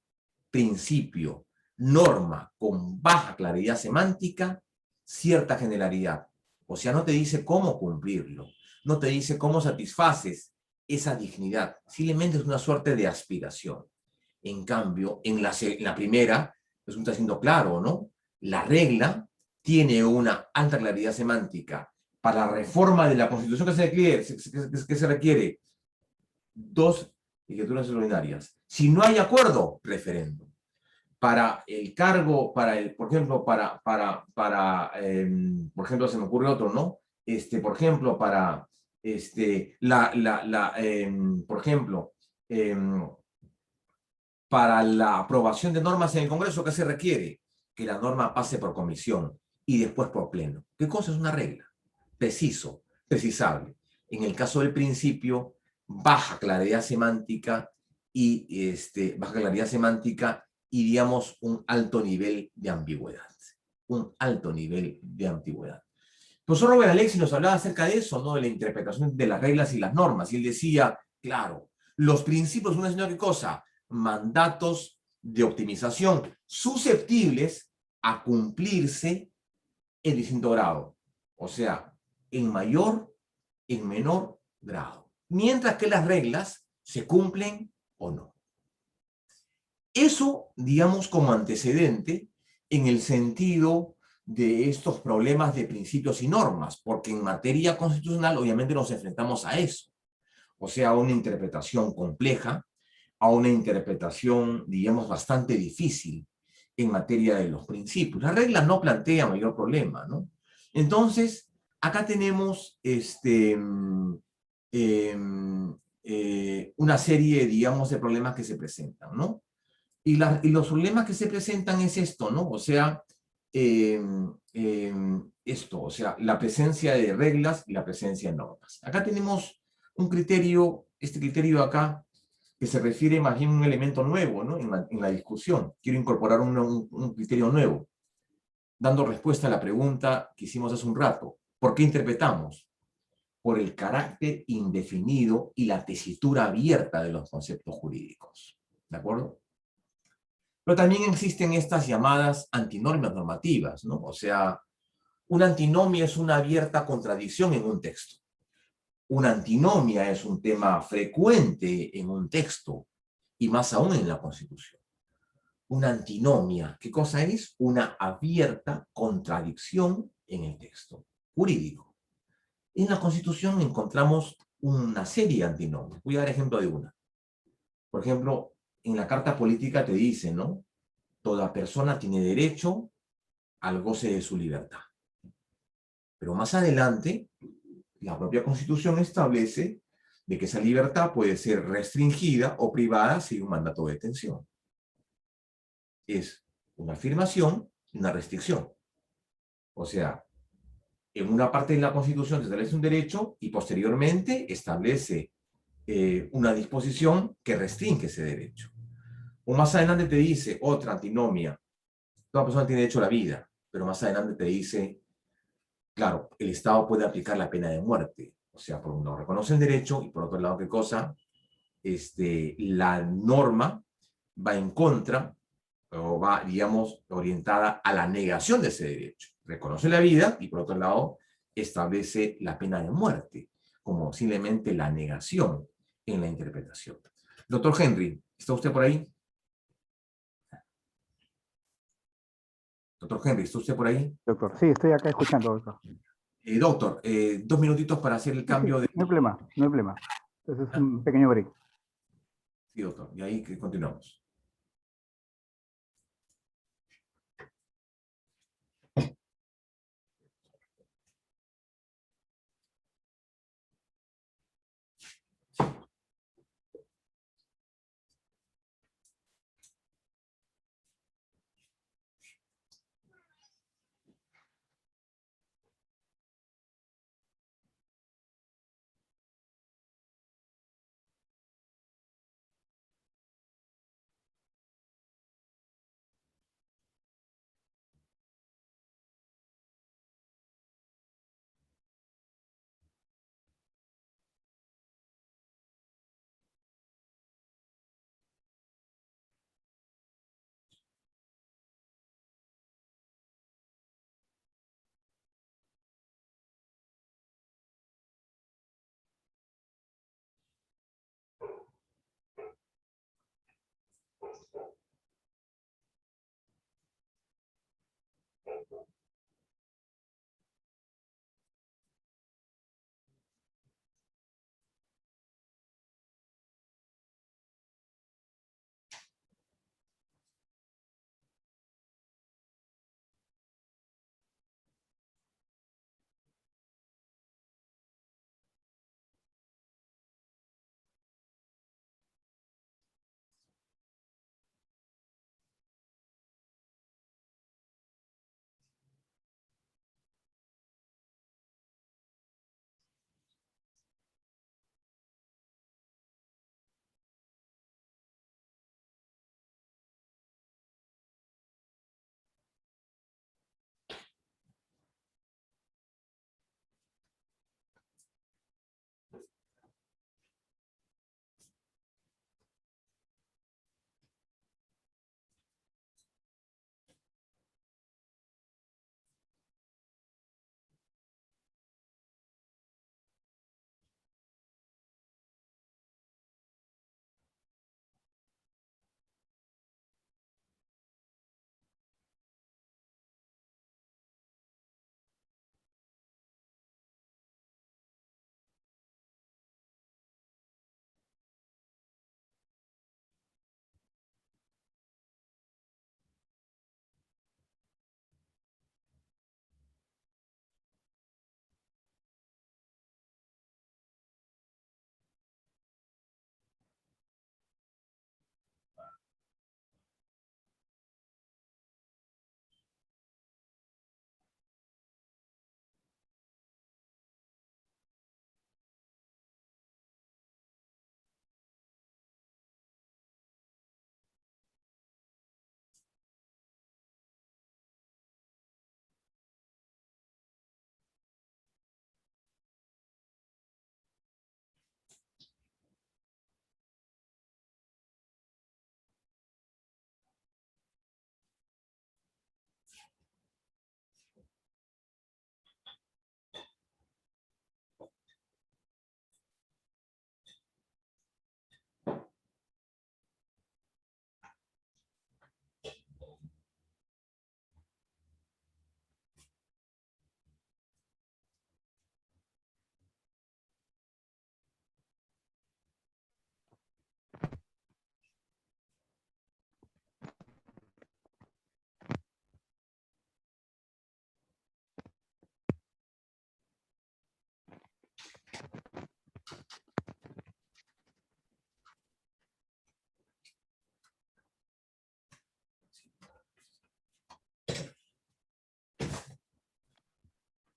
Principio, norma con baja claridad semántica, cierta generalidad. O sea, no te dice cómo cumplirlo, no te dice cómo satisfaces esa dignidad. Simplemente es una suerte de aspiración. En cambio, en la primera, resulta siendo claro, ¿no? La regla tiene una alta claridad semántica. Para la reforma de la Constitución que se requiere 2 legislaturas extraordinarias. Si no hay acuerdo, referéndum. Para el cargo, por ejemplo, por ejemplo, se me ocurre otro, ¿no? Por ejemplo, por ejemplo, para la aprobación de normas en el Congreso, ¿qué se requiere? Que la norma pase por comisión y después por pleno. ¿Qué cosa es una regla? Preciso, precisable. En el caso del principio, baja claridad semántica y digamos un alto nivel de ambigüedad. Un alto nivel de ambigüedad. El profesor Robert Alexis nos hablaba acerca de eso, ¿no? De la interpretación de las reglas y las normas. Y él decía, claro, los principios son una ¿qué cosa? Mandatos de optimización susceptibles a cumplirse en distinto grado. O sea, en mayor, en menor grado. Mientras que las reglas se cumplen o no. Eso, digamos, como antecedente en el sentido de estos problemas de principios y normas, porque en materia constitucional obviamente nos enfrentamos a eso. O sea, a una interpretación compleja, a una interpretación, digamos, bastante difícil en materia de los principios. La regla no plantea mayor problema, ¿no? Entonces, acá tenemos una serie, digamos, de problemas que se presentan, ¿no? Y los problemas que se presentan es esto, ¿no? O sea, eh, esto, o sea, la presencia de reglas y la presencia de normas. Acá tenemos un criterio, este criterio acá, que se refiere más bien a un elemento nuevo, ¿no? En la discusión. Quiero incorporar un criterio nuevo, dando respuesta a la pregunta que hicimos hace un rato. ¿Por qué interpretamos? Por el carácter indefinido y la tesitura abierta de los conceptos jurídicos. ¿De acuerdo? Pero también existen estas llamadas antinormas normativas, ¿no? O sea, una antinomia es una abierta contradicción en un texto. Una antinomia es un tema frecuente en un texto, y más aún en la Constitución. Una antinomia, ¿qué cosa es? Una abierta contradicción en el texto jurídico. En la Constitución encontramos una serie de antinomias. Voy a dar ejemplo de una. Por ejemplo, en la Carta Política te dice, ¿no? Toda persona tiene derecho al goce de su libertad. Pero más adelante, la propia Constitución establece de que esa libertad puede ser restringida o privada sin un mandato de detención. Es una afirmación y una restricción. O sea, en una parte de la Constitución se establece un derecho y posteriormente establece una disposición que restringe ese derecho. O más adelante te dice otra antinomia, toda persona tiene derecho a la vida, pero más adelante te dice, claro, el Estado puede aplicar la pena de muerte. O sea, por un lado reconoce el derecho y por otro lado, ¿qué cosa? La norma va en contra o va, digamos, orientada a la negación de ese derecho. Reconoce la vida y por otro lado establece la pena de muerte como simplemente la negación en la interpretación. Doctor Henry, ¿está usted por ahí? Doctor Henry, ¿está usted por ahí? Doctor, sí, estoy acá escuchando, doctor. Doctor, 2 minutitos para hacer el Sí, cambio de... no hay problema, no hay problema. Entonces es un pequeño break. Sí, doctor, y ahí que continuamos.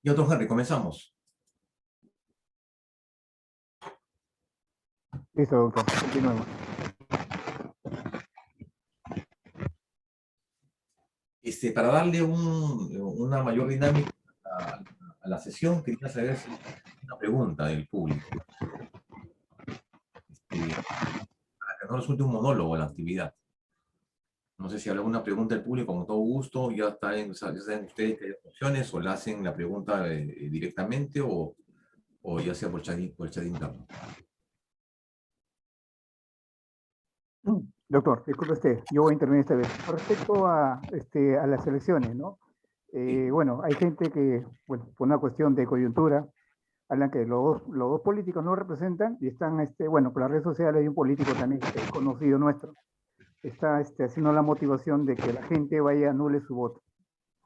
Y otro Henry, comenzamos. Listo, doctor. Continuemos. Para darle una mayor dinámica a la sesión, quería saber si una pregunta del público. Para que no resulte un monólogo la actividad. No sé si hay alguna pregunta del público, con todo gusto, ya saben ustedes que hay opciones, o le hacen la pregunta directamente, o ya sea por el chat interno. Doctor, disculpe usted, yo voy a intervenir esta vez. Con respecto a las elecciones, ¿no? Bueno, hay gente que, bueno, por una cuestión de coyuntura, hablan que los dos políticos no representan y están, bueno, por las redes sociales hay un político también conocido nuestro, está haciendo la motivación de que la gente vaya y anule su voto,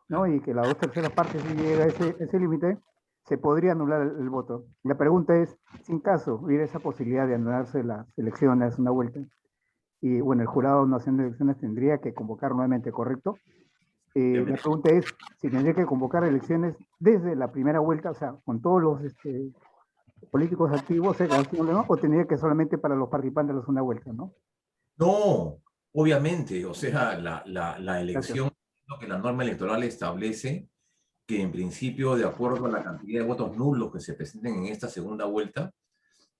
¿no? Y que las 2/3 partes, si llega a ese límite, se podría anular el voto. La pregunta es, si en caso hubiera esa posibilidad de anularse las elecciones, una vuelta, y bueno, el Jurado Nacional de Elecciones tendría que convocar nuevamente, ¿correcto? La pregunta es si tendría que convocar elecciones desde la primera vuelta, o sea, con todos los políticos activos, o tendría que solamente para los participantes de la segunda vuelta, ¿no? No, obviamente, o sea, la Gracias. elección, lo que la norma electoral establece, que en principio, de acuerdo a la cantidad de votos nulos que se presenten en esta segunda vuelta,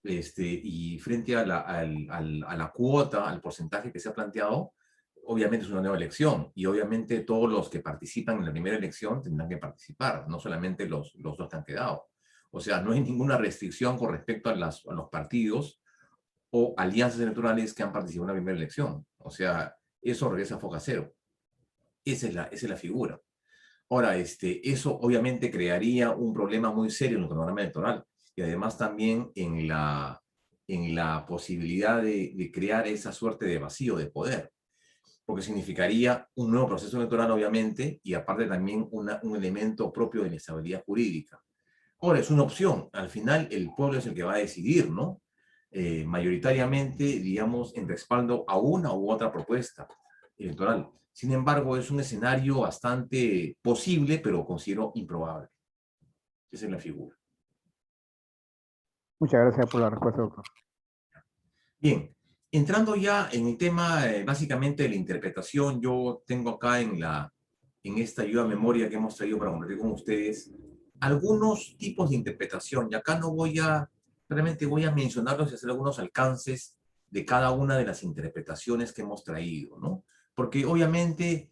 y frente a la cuota, al porcentaje que se ha planteado, obviamente es una nueva elección, y obviamente todos los que participan en la primera elección tendrán que participar, no solamente los dos que han quedado. O sea, no hay ninguna restricción con respecto a los partidos o alianzas electorales que han participado en la primera elección. O sea, eso regresa a foca cero. Esa es la figura. Ahora, eso obviamente crearía un problema muy serio en el programa electoral y además también en la posibilidad de crear esa suerte de vacío de poder, porque significaría un nuevo proceso electoral, obviamente, y aparte también un elemento propio de inestabilidad jurídica. Ahora, es una opción. Al final, el pueblo es el que va a decidir, ¿no? Mayoritariamente, digamos, en respaldo a una u otra propuesta electoral. Sin embargo, es un escenario bastante posible, pero considero improbable. Esa es la figura. Muchas gracias por la respuesta, doctor. Bien, entrando ya en el tema básicamente de la interpretación, yo tengo acá en esta ayuda a memoria que hemos traído para compartir con ustedes algunos tipos de interpretación, y acá no realmente voy a mencionarlos y hacer algunos alcances de cada una de las interpretaciones que hemos traído, ¿no? Porque obviamente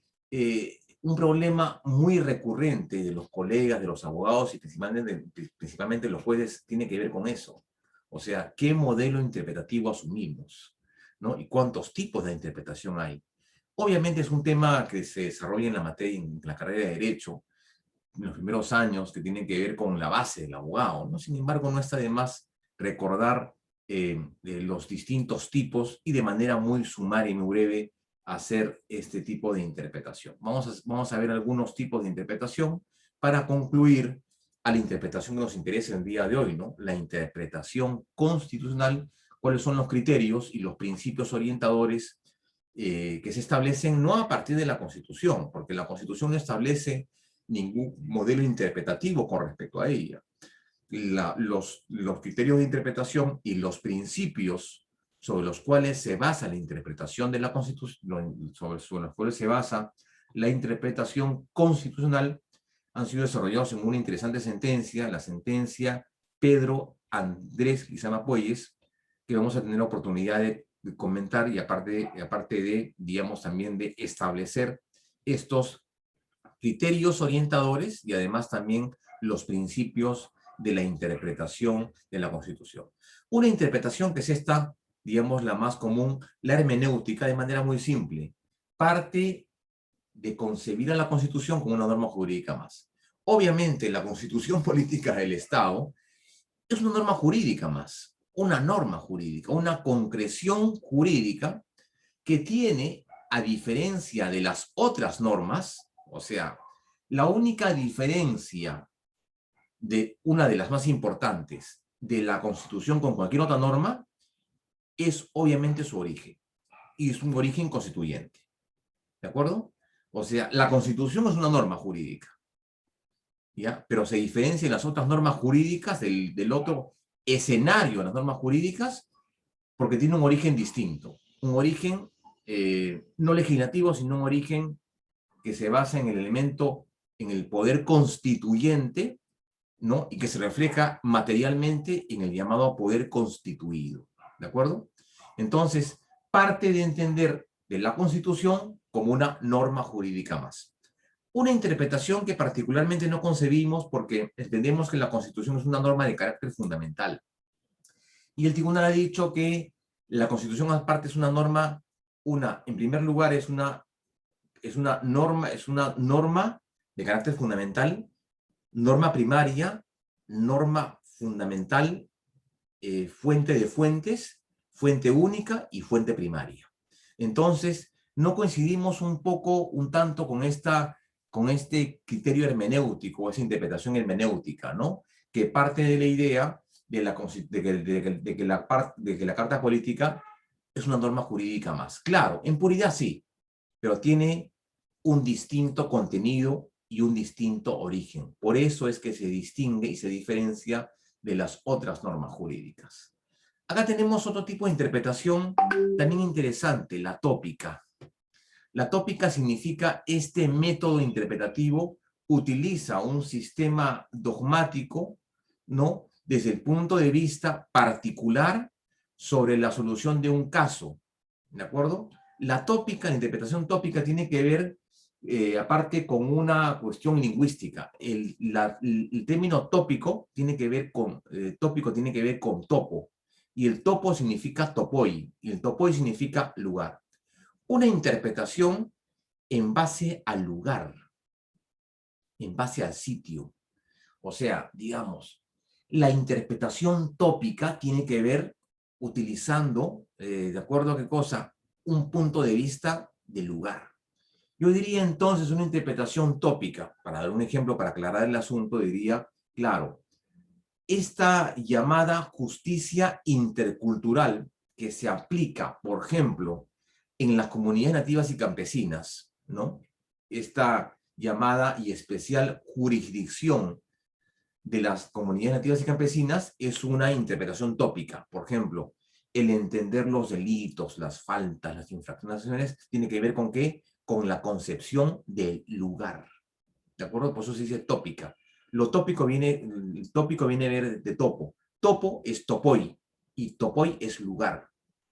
un problema muy recurrente de los colegas, de los abogados y principalmente los jueces tiene que ver con eso. O sea, ¿qué modelo interpretativo asumimos? ¿No? ¿Y cuántos tipos de interpretación hay? Obviamente es un tema que se desarrolla en la materia, en la carrera de Derecho, en los primeros años, que tienen que ver con la base del abogado, ¿no? Sin embargo, no está de más recordar los distintos tipos y de manera muy sumaria y muy breve hacer este tipo de interpretación. Vamos a ver algunos tipos de interpretación para concluir a la interpretación que nos interesa el día de hoy, ¿no? La interpretación constitucional, cuáles son los criterios y los principios orientadores que se establecen no a partir de la Constitución, porque la Constitución no establece ningún modelo interpretativo con respecto a ella. Los criterios de interpretación y los principios sobre los cuales se basa la interpretación de la Constitución, sobre los cuales se basa la interpretación constitucional, han sido desarrollados en una interesante sentencia, la sentencia Pedro Andrés Lizama Puelles, que vamos a tener la oportunidad de comentar y aparte de, digamos, también de establecer estos criterios orientadores y además también los principios de la interpretación de la Constitución. Una interpretación que es esta, digamos, la más común, la hermenéutica, de manera muy simple. Parte de concebir a la Constitución como una norma jurídica más. Obviamente, la Constitución Política del Estado es una norma jurídica más, una norma jurídica, una concreción jurídica que tiene, a diferencia de las otras normas, o sea, la única diferencia de una de las más importantes de la Constitución con cualquier otra norma es obviamente su origen, y es un origen constituyente. ¿De acuerdo? O sea, la Constitución es una norma jurídica. ¿ya? Pero se diferencia en las otras normas jurídicas del otro escenario de las normas jurídicas porque tiene un origen distinto. Un origen no legislativo, sino un origen que se basa en el elemento, en el poder constituyente, ¿no? Y que se refleja materialmente en el llamado poder constituido. ¿De acuerdo? Entonces, parte de entender de la Constitución como una norma jurídica más. Una interpretación que particularmente no concebimos porque entendemos que la Constitución es una norma de carácter fundamental. Y el tribunal ha dicho que la Constitución aparte es una norma, en primer lugar es una norma de carácter fundamental, norma primaria, norma fundamental, fuente de fuentes, fuente única y fuente primaria. Entonces, no coincidimos un tanto con este criterio hermenéutico, esa interpretación hermenéutica, ¿no? Que parte de la idea de que la Carta Política es una norma jurídica más. Claro, en puridad sí, pero tiene un distinto contenido y un distinto origen. Por eso es que se distingue y se diferencia de las otras normas jurídicas. Acá tenemos otro tipo de interpretación también interesante, la tópica. La tópica significa este método interpretativo utiliza un sistema dogmático, ¿no? Desde el punto de vista particular sobre la solución de un caso, ¿de acuerdo? La tópica, la interpretación tópica tiene que ver, aparte con una cuestión lingüística. El término tópico tiene que ver con topo, y el topo significa topoi, y el topoi significa lugar. Una interpretación en base al lugar, en base al sitio. O sea, digamos, la interpretación tópica tiene que ver utilizando, ¿de acuerdo a qué cosa? Un punto de vista del lugar. Yo diría entonces una interpretación tópica, para dar un ejemplo, para aclarar el asunto, diría, claro, esta llamada justicia intercultural que se aplica, por ejemplo, en las comunidades nativas y campesinas, ¿no? Esta llamada y especial jurisdicción de las comunidades nativas y campesinas es una interpretación tópica. Por ejemplo, el entender los delitos, las faltas, las infracciones, tiene que ver con ¿qué? Con la concepción del lugar. ¿De acuerdo? Por eso se dice tópica. El tópico viene de topo. Topo es topoi y topoi es lugar.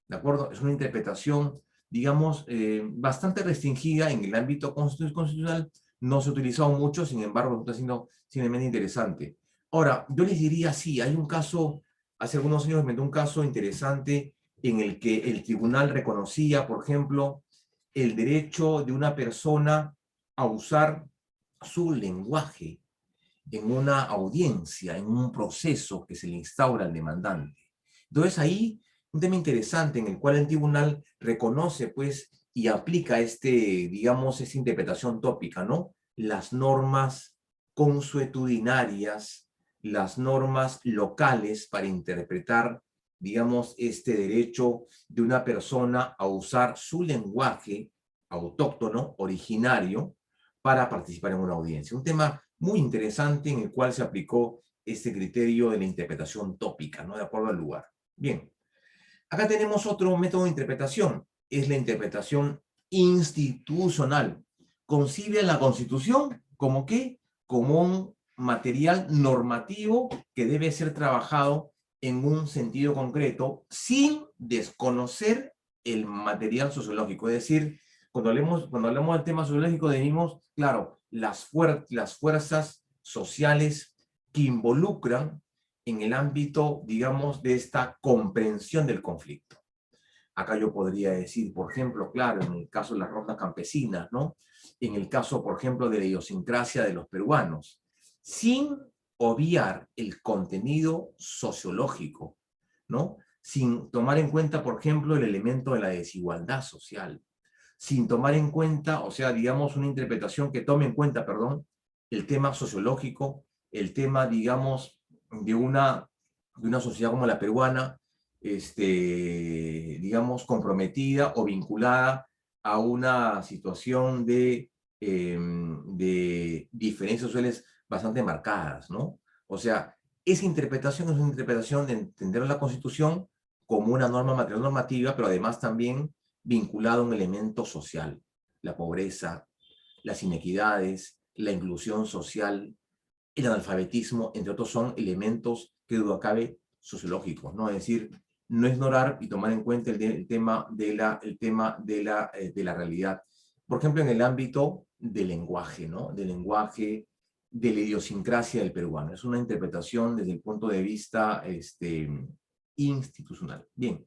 ¿De acuerdo? Es una interpretación, digamos, bastante restringida en el ámbito constitucional. No se ha utilizado mucho, sin embargo, está siendo simplemente interesante. Ahora, yo les diría, sí, hay un caso, hace algunos años me dio un caso interesante en el que el tribunal reconocía, por ejemplo, el derecho de una persona a usar su lenguaje en una audiencia, en un proceso que se le instaura al demandante. Entonces ahí, un tema interesante en el cual el tribunal reconoce, pues, y aplica digamos, esta interpretación tópica, ¿no? Las normas consuetudinarias, las normas locales para interpretar, digamos, este derecho de una persona a usar su lenguaje autóctono, originario, para participar en una audiencia. Un tema muy interesante en el cual se aplicó este criterio de la interpretación tópica, ¿no? De acuerdo al lugar. Bien, acá tenemos otro método de interpretación, es la interpretación institucional. Concibe la Constitución como ¿qué? Como un material normativo que debe ser trabajado en un sentido concreto sin desconocer el material sociológico. Es decir, cuando hablamos del tema sociológico debemos, claro, las fuerzas sociales que involucran en el ámbito, digamos, de esta comprensión del conflicto. Acá yo podría decir, por ejemplo, claro, en el caso de las rondas campesinas, ¿no? En el caso, por ejemplo, de la idiosincrasia de los peruanos, sin obviar el contenido sociológico, ¿no? Sin tomar en cuenta, por ejemplo, el elemento de la desigualdad social, sin tomar en cuenta, o sea, digamos, una interpretación que tome en cuenta, perdón, el tema sociológico, el tema, digamos, de una sociedad como la peruana, digamos, comprometida o vinculada a una situación de diferencias sociales bastante marcadas, ¿no? O sea, esa interpretación es una interpretación de entender la Constitución como una norma material normativa, pero además también vinculado a un elemento social, la pobreza, las inequidades, la inclusión social, el analfabetismo, entre otros, son elementos que duda cabe sociológicos, ¿no? Es decir, no ignorar y tomar en cuenta el tema de la realidad. Por ejemplo, en el ámbito del lenguaje, ¿no? Del lenguaje, de la idiosincrasia del peruano. Es una interpretación desde el punto de vista institucional. Bien.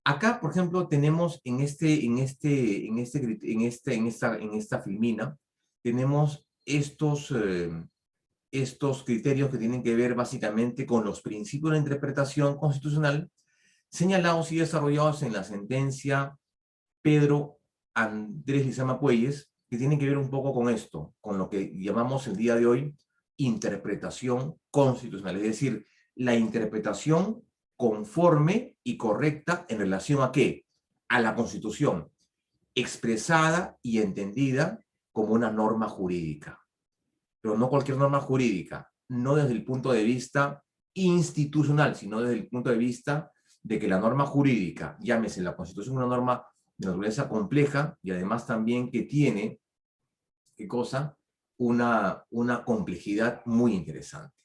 Acá, por ejemplo, tenemos en esta filmina, tenemos estos criterios que tienen que ver básicamente con los principios de la interpretación constitucional señalados y desarrollados en la sentencia Pedro Andrés Lizama Puelles, que tienen que ver un poco con esto, con lo que llamamos el día de hoy interpretación constitucional, es decir, la interpretación conforme y correcta en relación a ¿qué? A la Constitución, expresada y entendida como una norma jurídica. Pero no cualquier norma jurídica, no desde el punto de vista institucional, sino desde el punto de vista de que la norma jurídica, llámese la Constitución, una norma de naturaleza compleja y además también que tiene, ¿qué cosa? Una complejidad muy interesante.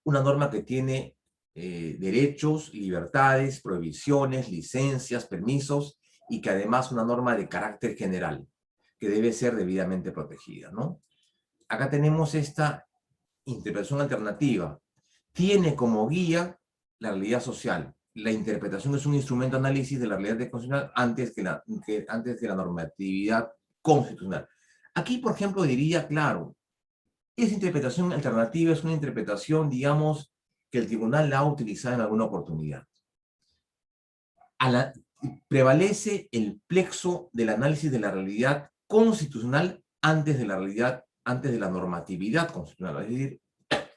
Una norma que tiene derechos, libertades, prohibiciones, licencias, permisos, y que además una norma de carácter general, que debe ser debidamente protegida, ¿no? Acá tenemos esta interpretación alternativa. Tiene como guía la realidad social. La interpretación es un instrumento de análisis de la realidad constitucional antes que la normatividad constitucional. Aquí, por ejemplo, diría, claro, esa interpretación alternativa es una interpretación, digamos, que el tribunal la ha utilizado en alguna oportunidad. Prevalece el plexo del análisis de la realidad constitucional antes de la normatividad constitucional. Es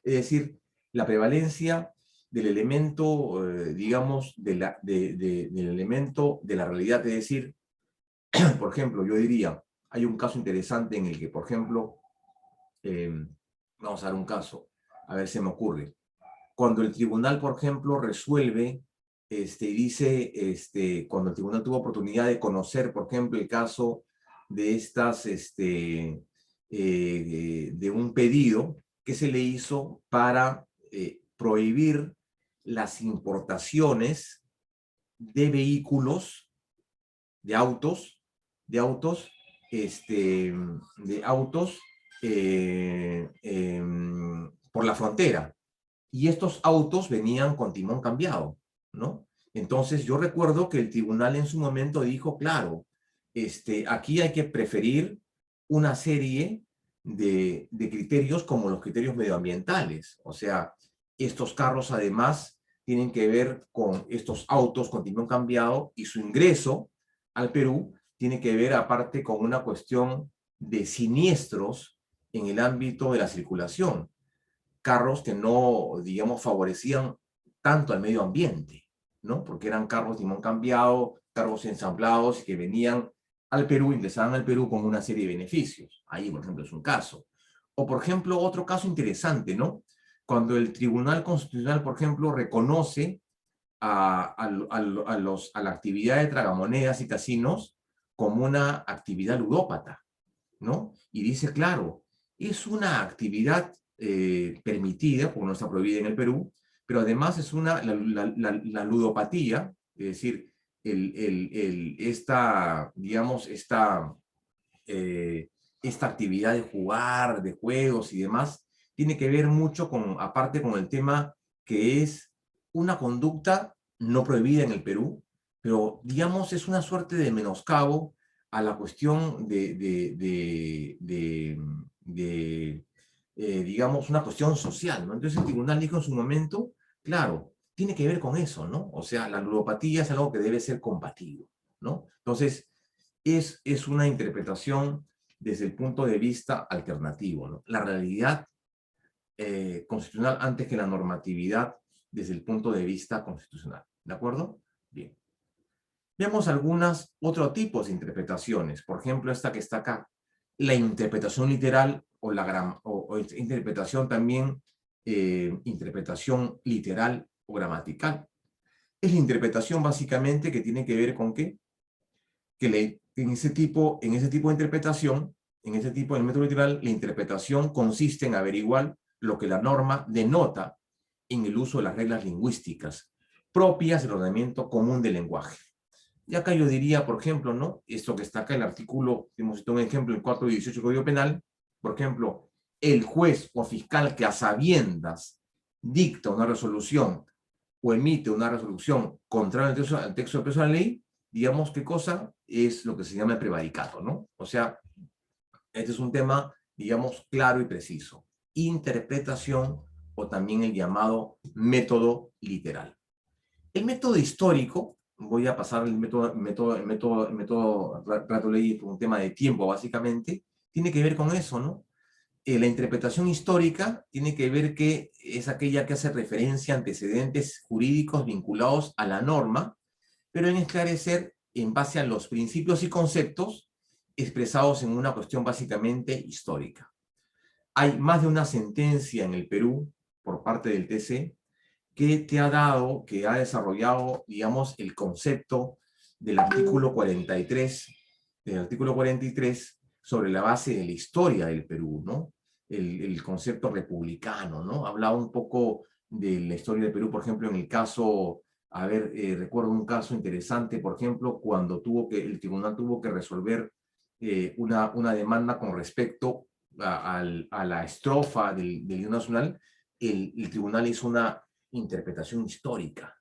decir, la prevalencia del elemento, digamos, del elemento de la realidad. Es decir, por ejemplo, yo diría, hay un caso interesante en el que, por ejemplo, vamos a dar un caso, a ver si me ocurre. Cuando el tribunal, por ejemplo, resuelve, cuando el tribunal tuvo oportunidad de conocer, por ejemplo, el caso de de un pedido que se le hizo para prohibir las importaciones de vehículos, de autos, por la frontera. Y estos autos venían con timón cambiado, ¿no? Entonces yo recuerdo que el tribunal en su momento dijo, claro, aquí hay que preferir una serie de criterios como los criterios medioambientales. O sea, estos carros además tienen que ver con estos autos con timón cambiado y su ingreso al Perú tiene que ver aparte con una cuestión de siniestros en el ámbito de la circulación. Carros que no, digamos, favorecían tanto al medio ambiente, ¿no? Porque eran carros timón cambiado, carros ensamblados que venían al Perú, ingresaban al Perú con una serie de beneficios. Ahí, por ejemplo, es un caso. O, por ejemplo, otro caso interesante, ¿no? Cuando el Tribunal Constitucional, por ejemplo, reconoce a la actividad de tragamonedas y casinos como una actividad ludópata, ¿no? Y dice, claro, es una actividad permitida, porque no está prohibida en el Perú, pero además es la ludopatía, es decir, esta actividad de jugar, de juegos y demás, tiene que ver mucho aparte con el tema que es una conducta no prohibida en el Perú, pero digamos es una suerte de menoscabo a la cuestión digamos, una cuestión social, ¿no? Entonces el tribunal dijo en su momento, claro, tiene que ver con eso, ¿no? O sea, la ludopatía es algo que debe ser combatido, ¿no? Entonces, es una interpretación desde el punto de vista alternativo, ¿no? La realidad constitucional antes que la normatividad desde el punto de vista constitucional, ¿de acuerdo? Bien. Vemos otros tipos de interpretaciones, por ejemplo, esta que está acá, la interpretación literal o interpretación también, interpretación literal o gramatical. Es la interpretación básicamente que tiene que ver con qué, en ese tipo de interpretación, en ese tipo de método literal, la interpretación consiste en averiguar lo que la norma denota en el uso de las reglas lingüísticas propias del ordenamiento común del lenguaje. Y acá yo diría, por ejemplo, ¿no? Esto que está acá, el artículo, hemos citado un ejemplo, el 418 del Código Penal, por ejemplo, el juez o fiscal que a sabiendas dicta una resolución o emite una resolución contraria al texto expreso de la ley, digamos qué cosa es lo que se llama el prevaricato, ¿no? O sea, este es un tema, digamos, claro y preciso. Interpretación o también el llamado método literal. El método histórico, voy a pasar el método Rato Ley por un tema de tiempo, básicamente, tiene que ver con eso, ¿no? La interpretación histórica tiene que ver que es aquella que hace referencia a antecedentes jurídicos vinculados a la norma, pero en esclarecer en base a los principios y conceptos expresados en una cuestión básicamente histórica. Hay más de una sentencia en el Perú por parte del TC que ha desarrollado, digamos, el concepto del artículo 43, sobre la base de la historia del Perú, ¿no? El concepto republicano, ¿no? Hablaba un poco de la historia del Perú, por ejemplo, en el caso, recuerdo un caso interesante, por ejemplo, cuando el tribunal tuvo que resolver una demanda con respecto a la estrofa del himno nacional. El tribunal hizo una interpretación histórica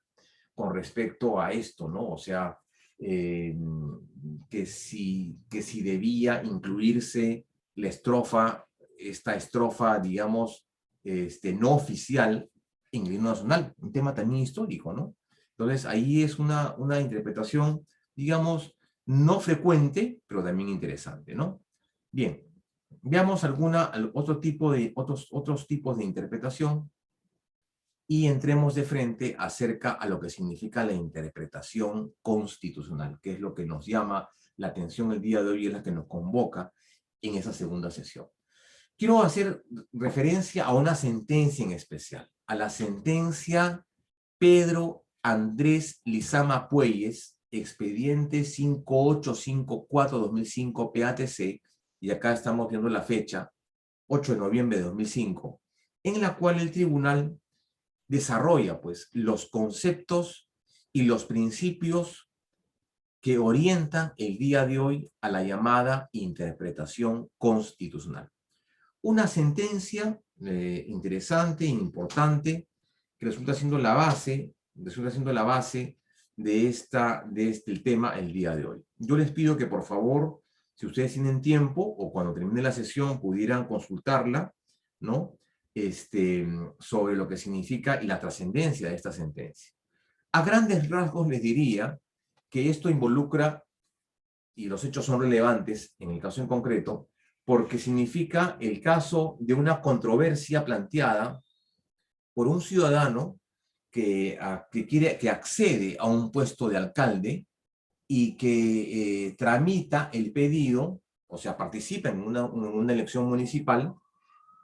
con respecto a esto, ¿no? O sea, que si debía incluirse la estrofa, esta estrofa, digamos, no oficial en el himno nacional, un tema también histórico, ¿no? Entonces, ahí es una interpretación, digamos, no frecuente, pero también interesante, ¿no? Bien, veamos otros tipos de interpretación y entremos de frente acerca a lo que significa la interpretación constitucional, que es lo que nos llama la atención el día de hoy y es la que nos convoca en esa segunda sesión. Quiero hacer referencia a una sentencia en especial, a la sentencia Pedro Andrés Lizama Puelles, expediente 5854-2005 PATC, y acá estamos viendo la fecha, 8 de noviembre de 2005, en la cual el tribunal desarrolla, pues, los conceptos y los principios que orientan el día de hoy a la llamada interpretación constitucional. Una sentencia interesante e importante que resulta siendo la base de este tema el día de hoy. Yo les pido que, por favor, si ustedes tienen tiempo o cuando termine la sesión pudieran consultarla, ¿no? Sobre lo que significa y la trascendencia de esta sentencia. A grandes rasgos les diría que esto involucra, y los hechos son relevantes en el caso en concreto, porque significa el caso de una controversia planteada por un ciudadano que accede a un puesto de alcalde y que tramita el pedido, o sea, participa en una elección municipal,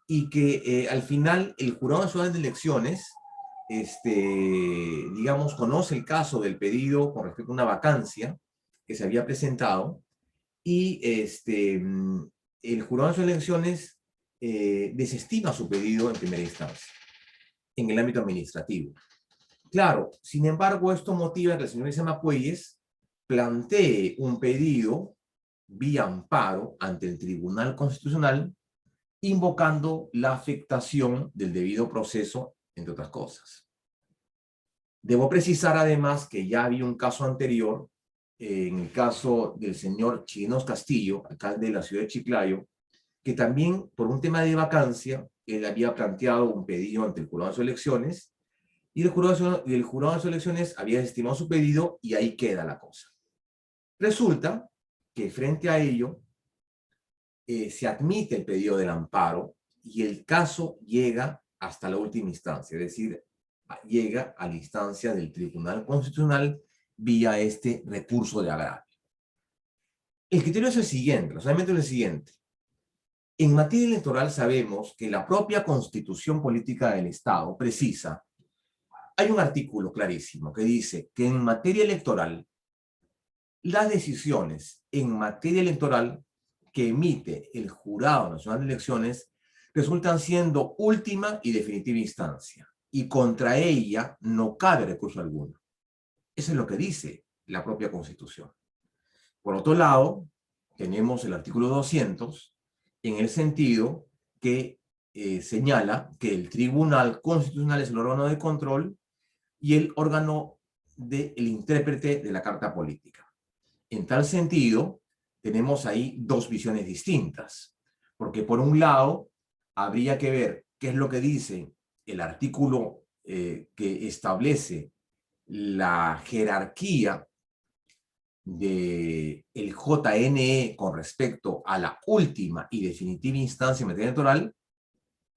y que al final el Jurado Nacional de Elecciones, digamos, conoce el caso del pedido con respecto a una vacancia que se había presentado, y el Jurado Nacional de Elecciones desestima su pedido en primera instancia, en el ámbito administrativo. Claro, sin embargo, esto motiva que el señor Lizama Puelles plantee un pedido vía amparo ante el Tribunal Constitucional, invocando la afectación del debido proceso, entre otras cosas. Debo precisar además que ya había un caso anterior, en el caso del señor Chirinos Castillo, alcalde de la ciudad de Chiclayo, que también por un tema de vacancia, él había planteado un pedido ante el Jurado de Elecciones, y el Jurado de Elecciones había desestimado su pedido, y ahí queda la cosa. Resulta que frente a ello, se admite el pedido del amparo y el caso llega hasta la última instancia, es decir, llega a la instancia del Tribunal Constitucional vía este recurso de agravio. El criterio es el siguiente, razonamiento es el siguiente. En materia electoral sabemos que la propia Constitución Política del Estado precisa, hay un artículo clarísimo que dice que en materia electoral, las decisiones en materia electoral que emite el Jurado Nacional de Elecciones resultan siendo última y definitiva instancia, y contra ella no cabe recurso alguno. Eso es lo que dice la propia Constitución. Por otro lado, tenemos el artículo 200, en el sentido que señala que el Tribunal Constitucional es el órgano de control y el órgano del intérprete de la Carta Política. En tal sentido, tenemos ahí dos visiones distintas, porque por un lado, habría que ver qué es lo que dice el artículo que establece la jerarquía del JNE con respecto a la última y definitiva instancia en materia electoral,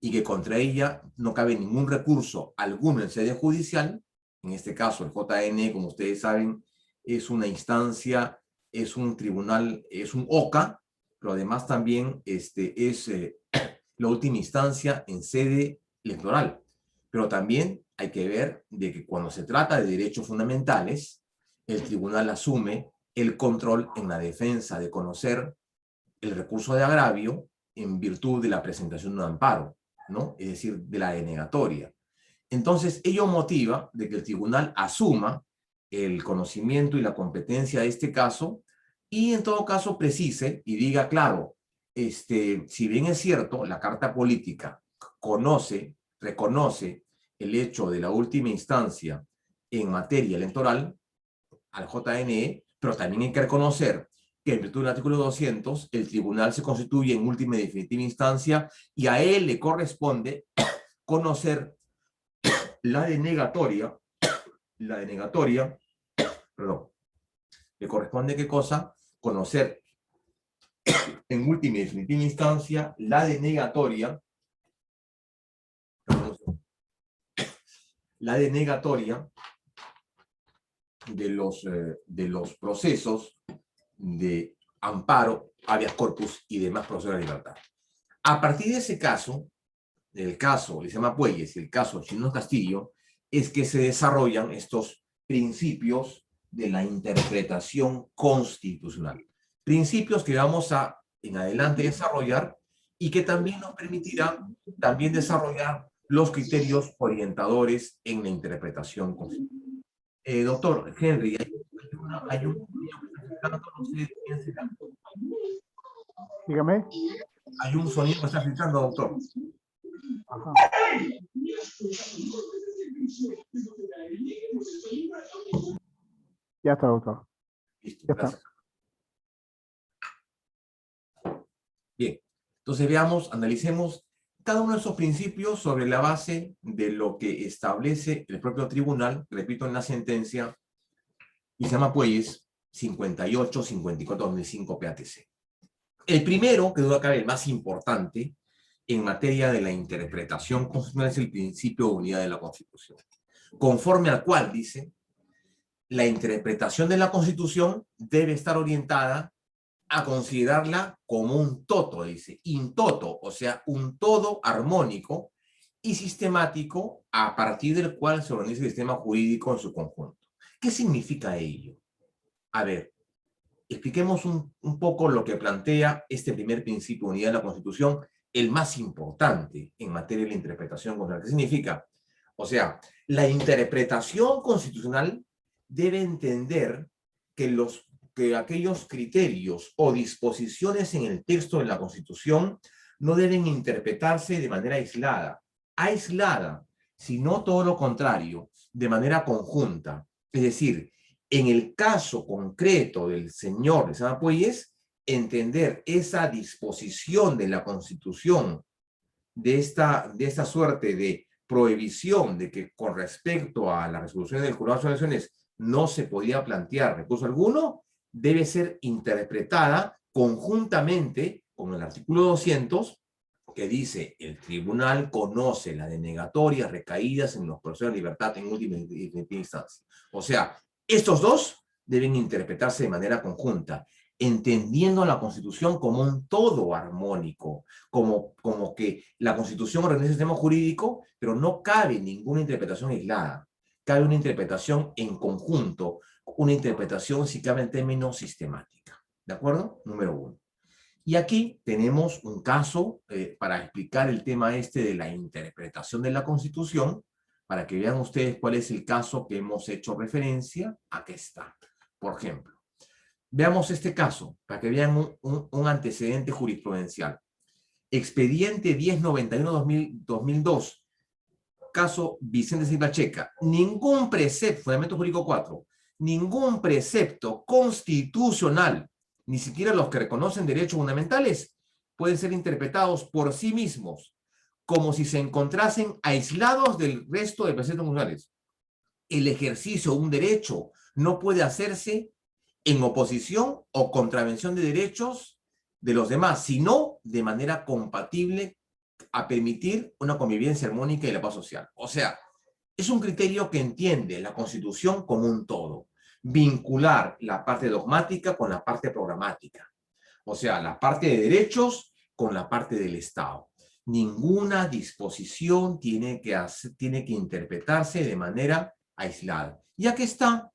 y que contra ella no cabe ningún recurso alguno en sede judicial. En este caso, el JNE, como ustedes saben, es una instancia, es un tribunal, es un OCA, pero además también es la última instancia en sede electoral. Pero también hay que ver de que cuando se trata de derechos fundamentales, el tribunal asume el control en la defensa de conocer el recurso de agravio en virtud de la presentación de un amparo, ¿no? Es decir, de la denegatoria. Entonces, ello motiva de que el tribunal asuma el conocimiento y la competencia de este caso y en todo caso precise y diga, claro, si bien es cierto, la Carta Política reconoce el hecho de la última instancia en materia electoral al JNE, pero también hay que reconocer que en virtud del artículo 200, el tribunal se constituye en última y definitiva instancia y a él le corresponde conocer la denegatoria, perdón, le corresponde ¿qué cosa? Conocer en última y definitiva instancia la denegatoria, de los procesos de amparo, habeas corpus y demás procesos de libertad. A partir de ese caso, del caso Lizama Puelles y el caso Chino Castillo, es que se desarrollan estos principios de la interpretación constitucional. Principios que vamos a en adelante desarrollar y que también nos permitirán también desarrollar los criterios orientadores en la interpretación constitucional. Doctor Henry, hay un no sé quién será. Dígame. Hay un sonido que está filtrando, doctor. Ajá. Ya está, doctor. Listo, Ya gracias. Está. Bien, entonces veamos, analicemos cada uno de esos principios sobre la base de lo que establece el propio tribunal, repito, en la sentencia Lizama Puelles 58-54-2005 PATC. El primero, que duda cabe, el más importante en materia de la interpretación constitucional es el principio de unidad de la Constitución, conforme al cual dice, la interpretación de la Constitución debe estar orientada a considerarla como un toto, dice, in toto, o sea, un todo armónico y sistemático a partir del cual se organiza el sistema jurídico en su conjunto. ¿Qué significa ello? A ver, expliquemos un poco lo que plantea este primer principio de unidad de la Constitución, el más importante en materia de la interpretación constitucional. ¿Qué significa? O sea, la interpretación constitucional debe entender que aquellos criterios o disposiciones en el texto de la Constitución no deben interpretarse de manera aislada, sino todo lo contrario, de manera conjunta. Es decir, en el caso concreto del señor Lizama Puelles, entender esa disposición de la Constitución, de esta suerte de prohibición de que con respecto a la resolución del Jurado de Elecciones no se podía plantear recurso alguno, debe ser interpretada conjuntamente con el artículo 200, que dice, el tribunal conoce las denegatorias recaídas en los procesos de libertad en última instancia. O sea, estos dos deben interpretarse de manera conjunta. entendiendo la Constitución como un todo armónico, como que la Constitución organiza el sistema jurídico, pero no cabe ninguna interpretación aislada. Cabe una interpretación en conjunto, una interpretación, si cabe en términos sistemática. ¿De acuerdo? Número 1. Y aquí tenemos un caso para explicar el tema de la interpretación de la Constitución, para que vean ustedes cuál es el caso que hemos hecho referencia. Aquí está. Por ejemplo, veamos este caso, para que vean un antecedente jurisprudencial. Expediente 1091-2002, caso Vicente Silva Checa. Ningún precepto, Fundamento Jurídico 4, ningún precepto constitucional, ni siquiera los que reconocen derechos fundamentales, pueden ser interpretados por sí mismos, como si se encontrasen aislados del resto de preceptos constitucionales. El ejercicio de un derecho no puede hacerse en oposición o contravención de derechos de los demás, sino de manera compatible a permitir una convivencia armónica y la paz social. O sea, es un criterio que entiende la Constitución como un todo, vincular la parte dogmática con la parte programática, o sea, la parte de derechos con la parte del Estado. Ninguna disposición tiene que interpretarse de manera aislada. Y aquí está,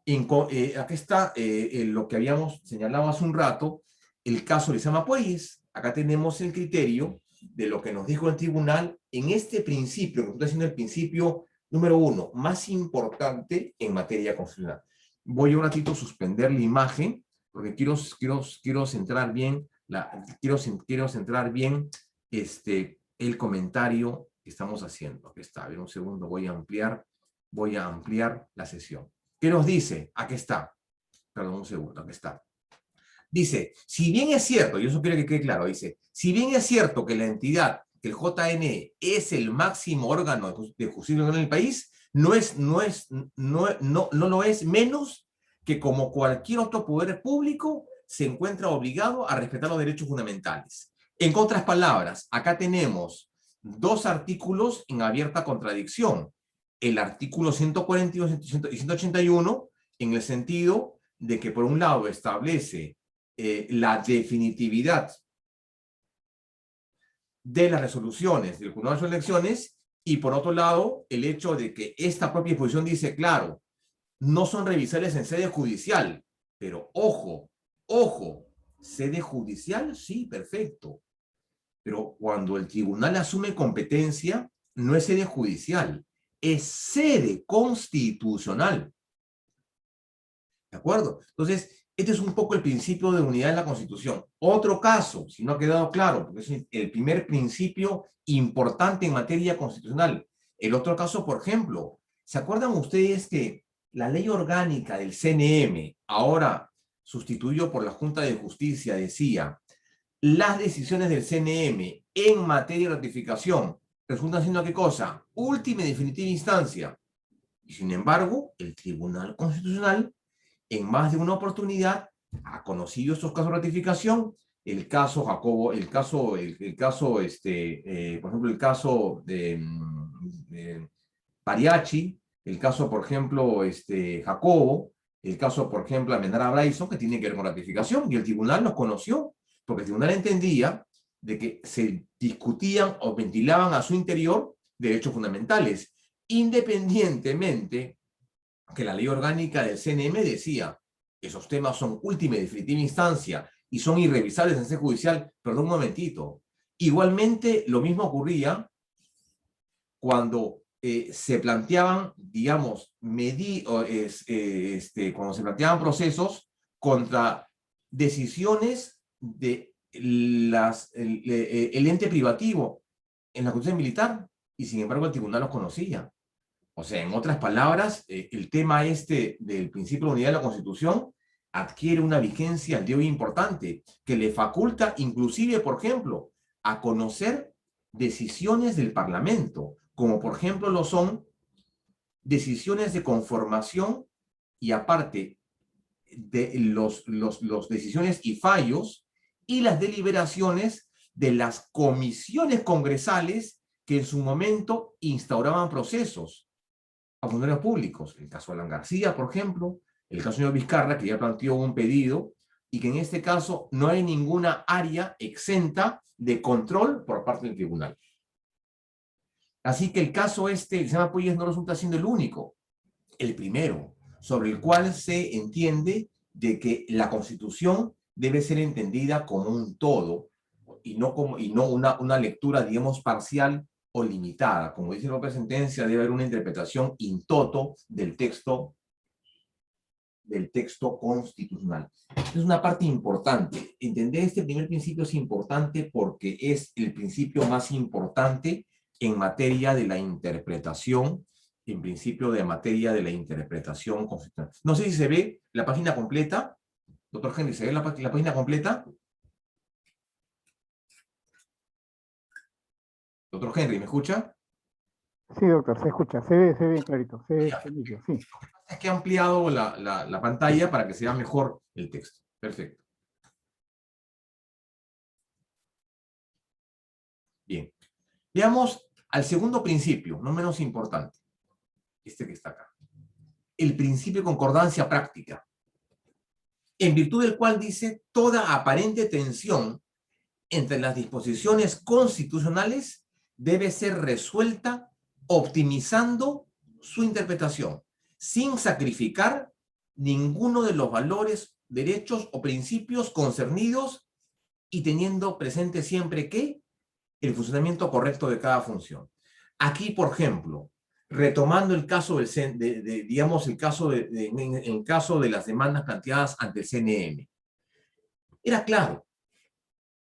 lo que habíamos señalado hace un rato, el caso de Lizama Puelles. Acá tenemos el criterio de lo que nos dijo el tribunal en este principio, que estoy haciendo el principio número 1, más importante en materia constitucional. Voy un ratito a suspender la imagen, porque quiero centrar bien, quiero centrar bien el comentario que estamos haciendo. Aquí está, a ver un segundo, voy a ampliar la sesión. ¿Qué nos dice? Aquí está. Perdón, un segundo, aquí está. Dice, si bien es cierto, y eso quiero que quede claro, dice, si bien es cierto que la entidad, que el JN es el máximo órgano de justicia en el país, no lo es menos que como cualquier otro poder público se encuentra obligado a respetar los derechos fundamentales. En otras palabras, acá tenemos dos artículos en abierta contradicción. El artículo 142 y 181, en el sentido de que por un lado establece la definitividad de las resoluciones del Tribunal de Elecciones, y por otro lado, el hecho de que esta propia disposición dice, claro, no son revisables en sede judicial, pero ojo, sede judicial, sí, perfecto, pero cuando el tribunal asume competencia, no es sede judicial, es sede constitucional. ¿De acuerdo? Entonces, este es un poco el principio de unidad en la Constitución. Otro caso, si no ha quedado claro, porque es el primer principio importante en materia constitucional. El otro caso, por ejemplo, ¿se acuerdan ustedes que la ley orgánica del CNM, ahora sustituido por la Junta de Justicia, decía, las decisiones del CNM en materia de ratificación resultan siendo ¿qué cosa? Última y definitiva instancia. Y sin embargo, el Tribunal Constitucional en más de una oportunidad ha conocido estos casos de ratificación, el caso Jacobo, por ejemplo, el caso de Pariachi, el caso, por ejemplo, Jacobo, el caso, por ejemplo, Almenara Bryson, que tiene que ver con ratificación, y el tribunal los conoció, porque el tribunal entendía de que se discutían o ventilaban a su interior derechos fundamentales, independientemente que la ley orgánica del CNM decía, esos temas son última y definitiva instancia y son irrevisables en sede judicial. Perdón un momentito. Igualmente, lo mismo ocurría cuando se planteaban, digamos, cuando se planteaban procesos contra decisiones de el ente privativo en la Constitución militar, y sin embargo el tribunal los conocía. O sea, en otras palabras, el tema del principio de unidad de la Constitución adquiere una vigencia al día de hoy importante, que le faculta inclusive, por ejemplo, a conocer decisiones del Parlamento, como por ejemplo lo son decisiones de conformación y aparte de los decisiones y fallos y las deliberaciones de las comisiones congresales que en su momento instauraban procesos a funcionarios públicos. El caso de Alan García, por ejemplo, el caso del señor Vizcarra, que ya planteó un pedido y que en este caso no hay ninguna área exenta de control por parte del tribunal. Así que el caso el sistema Puyes no resulta siendo el único, el primero, sobre el cual se entiende de que la Constitución debe ser entendida como un todo y no una lectura, digamos, parcial o limitada. Como dice la propia sentencia, debe haber una interpretación in toto del texto constitucional. Es una parte importante. Entender este primer principio es importante porque es el principio más importante en materia de la interpretación, en principio de materia de la interpretación constitucional. No sé si se ve la página completa. Doctor Henry, ¿se ve la página completa? Doctor Henry, ¿me escucha? Sí, doctor, se escucha, se ve bien clarito, se ve nítido, sí. Es que he ampliado la pantalla para que se vea mejor el texto. Perfecto. Bien. Veamos al segundo principio, no menos importante. Este que está acá. El principio de concordancia práctica. En virtud del cual dice toda aparente tensión entre las disposiciones constitucionales debe ser resuelta optimizando su interpretación, sin sacrificar ninguno de los valores, derechos o principios concernidos y teniendo presente siempre que el funcionamiento correcto de cada función. Aquí, por ejemplo, retomando el caso digamos, el caso en caso de las demandas planteadas ante el CNM. Era claro,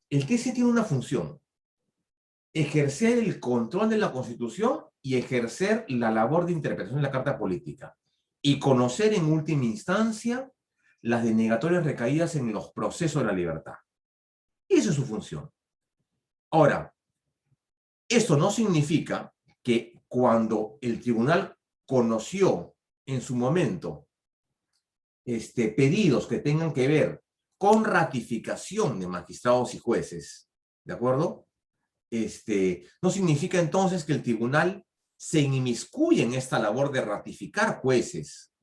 el TC tiene una función: ejercer el control de la Constitución y ejercer la labor de interpretación de la Carta Política y conocer en última instancia las denegatorias recaídas en los procesos de la libertad. Esa es su función. Ahora, esto no significa que cuando el tribunal conoció en su momento pedidos que tengan que ver con ratificación de magistrados y jueces, ¿de acuerdo? No significa entonces que el tribunal se inmiscuye en esta labor de ratificar jueces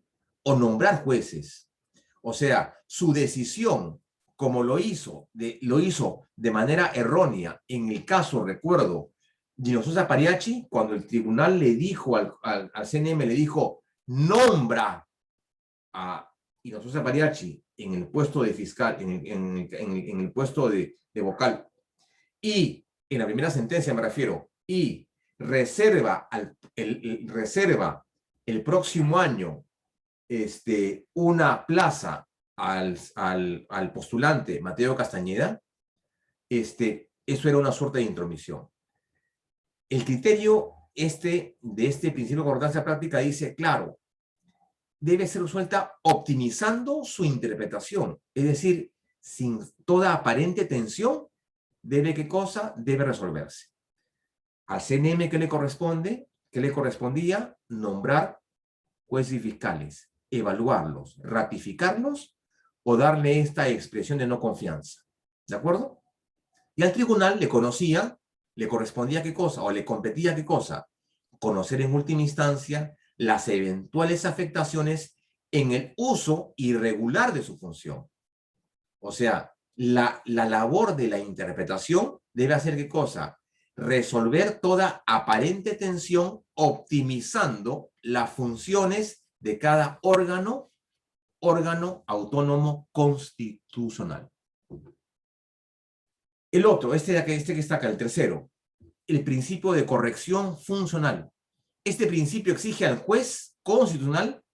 o nombrar jueces. O sea, su decisión, como lo hizo de manera errónea en el caso, recuerdo, de Hinojosa Pariachi, cuando el tribunal le dijo al CNM, le dijo, nombra a Hinojosa Pariachi en el puesto de fiscal, en el puesto de vocal, y en la primera sentencia me refiero, y reserva el próximo año una plaza al postulante Mateo Castañeda, eso era una suerte de intromisión. El criterio de este principio de concordancia práctica dice, claro, debe ser resuelta optimizando su interpretación, es decir, sin toda aparente tensión, ¿qué cosa? Debe resolverse. Al CNM, ¿qué le corresponde? ¿Qué le correspondía? Nombrar jueces y fiscales, evaluarlos, ratificarlos o darle esta expresión de no confianza. ¿De acuerdo? Y al tribunal le correspondía qué cosa, o le competía qué cosa, conocer en última instancia las eventuales afectaciones en el uso irregular de su función. O sea, la labor de la interpretación debe hacer qué cosa, resolver toda aparente tensión optimizando las funciones de cada órgano autónomo constitucional. El otro, que está acá, el tercero, el principio de corrección funcional. Este principio exige al juez constitucional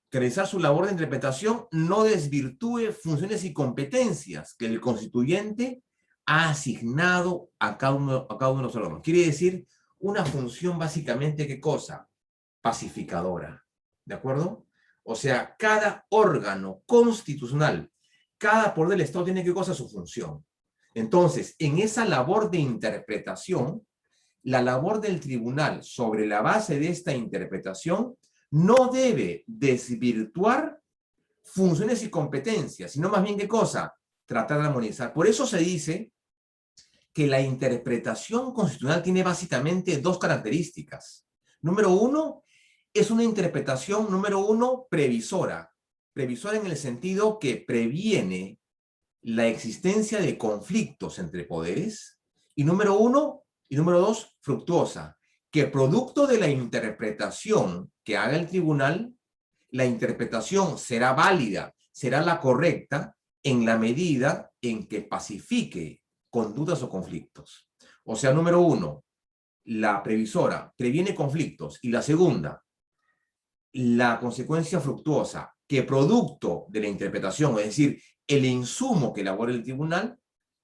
que realizar su labor de interpretación no desvirtúe funciones y competencias que el constituyente ha asignado a cada uno de los órganos. Quiere decir, una función básicamente, ¿qué cosa? Pacificadora. ¿De acuerdo? O sea, cada órgano constitucional, cada poder del Estado tiene, ¿qué cosa? Su función. Entonces, en esa labor de interpretación, la labor del tribunal sobre la base de esta interpretación no debe desvirtuar funciones y competencias, sino más bien, ¿qué cosa? Tratar de armonizar. Por eso se dice que la interpretación constitucional tiene básicamente dos características. Número uno, es una interpretación, previsora. Previsora en el sentido que previene la existencia de conflictos entre poderes, y número 1, y número 2, fructuosa, que producto de la interpretación que haga el tribunal, la interpretación será válida, será la correcta en la medida en que pacifique conductas o conflictos. O sea, número 1, la previsora previene conflictos, y la segunda, la consecuencia fructuosa, que producto de la interpretación, es decir, el insumo que elabora el tribunal,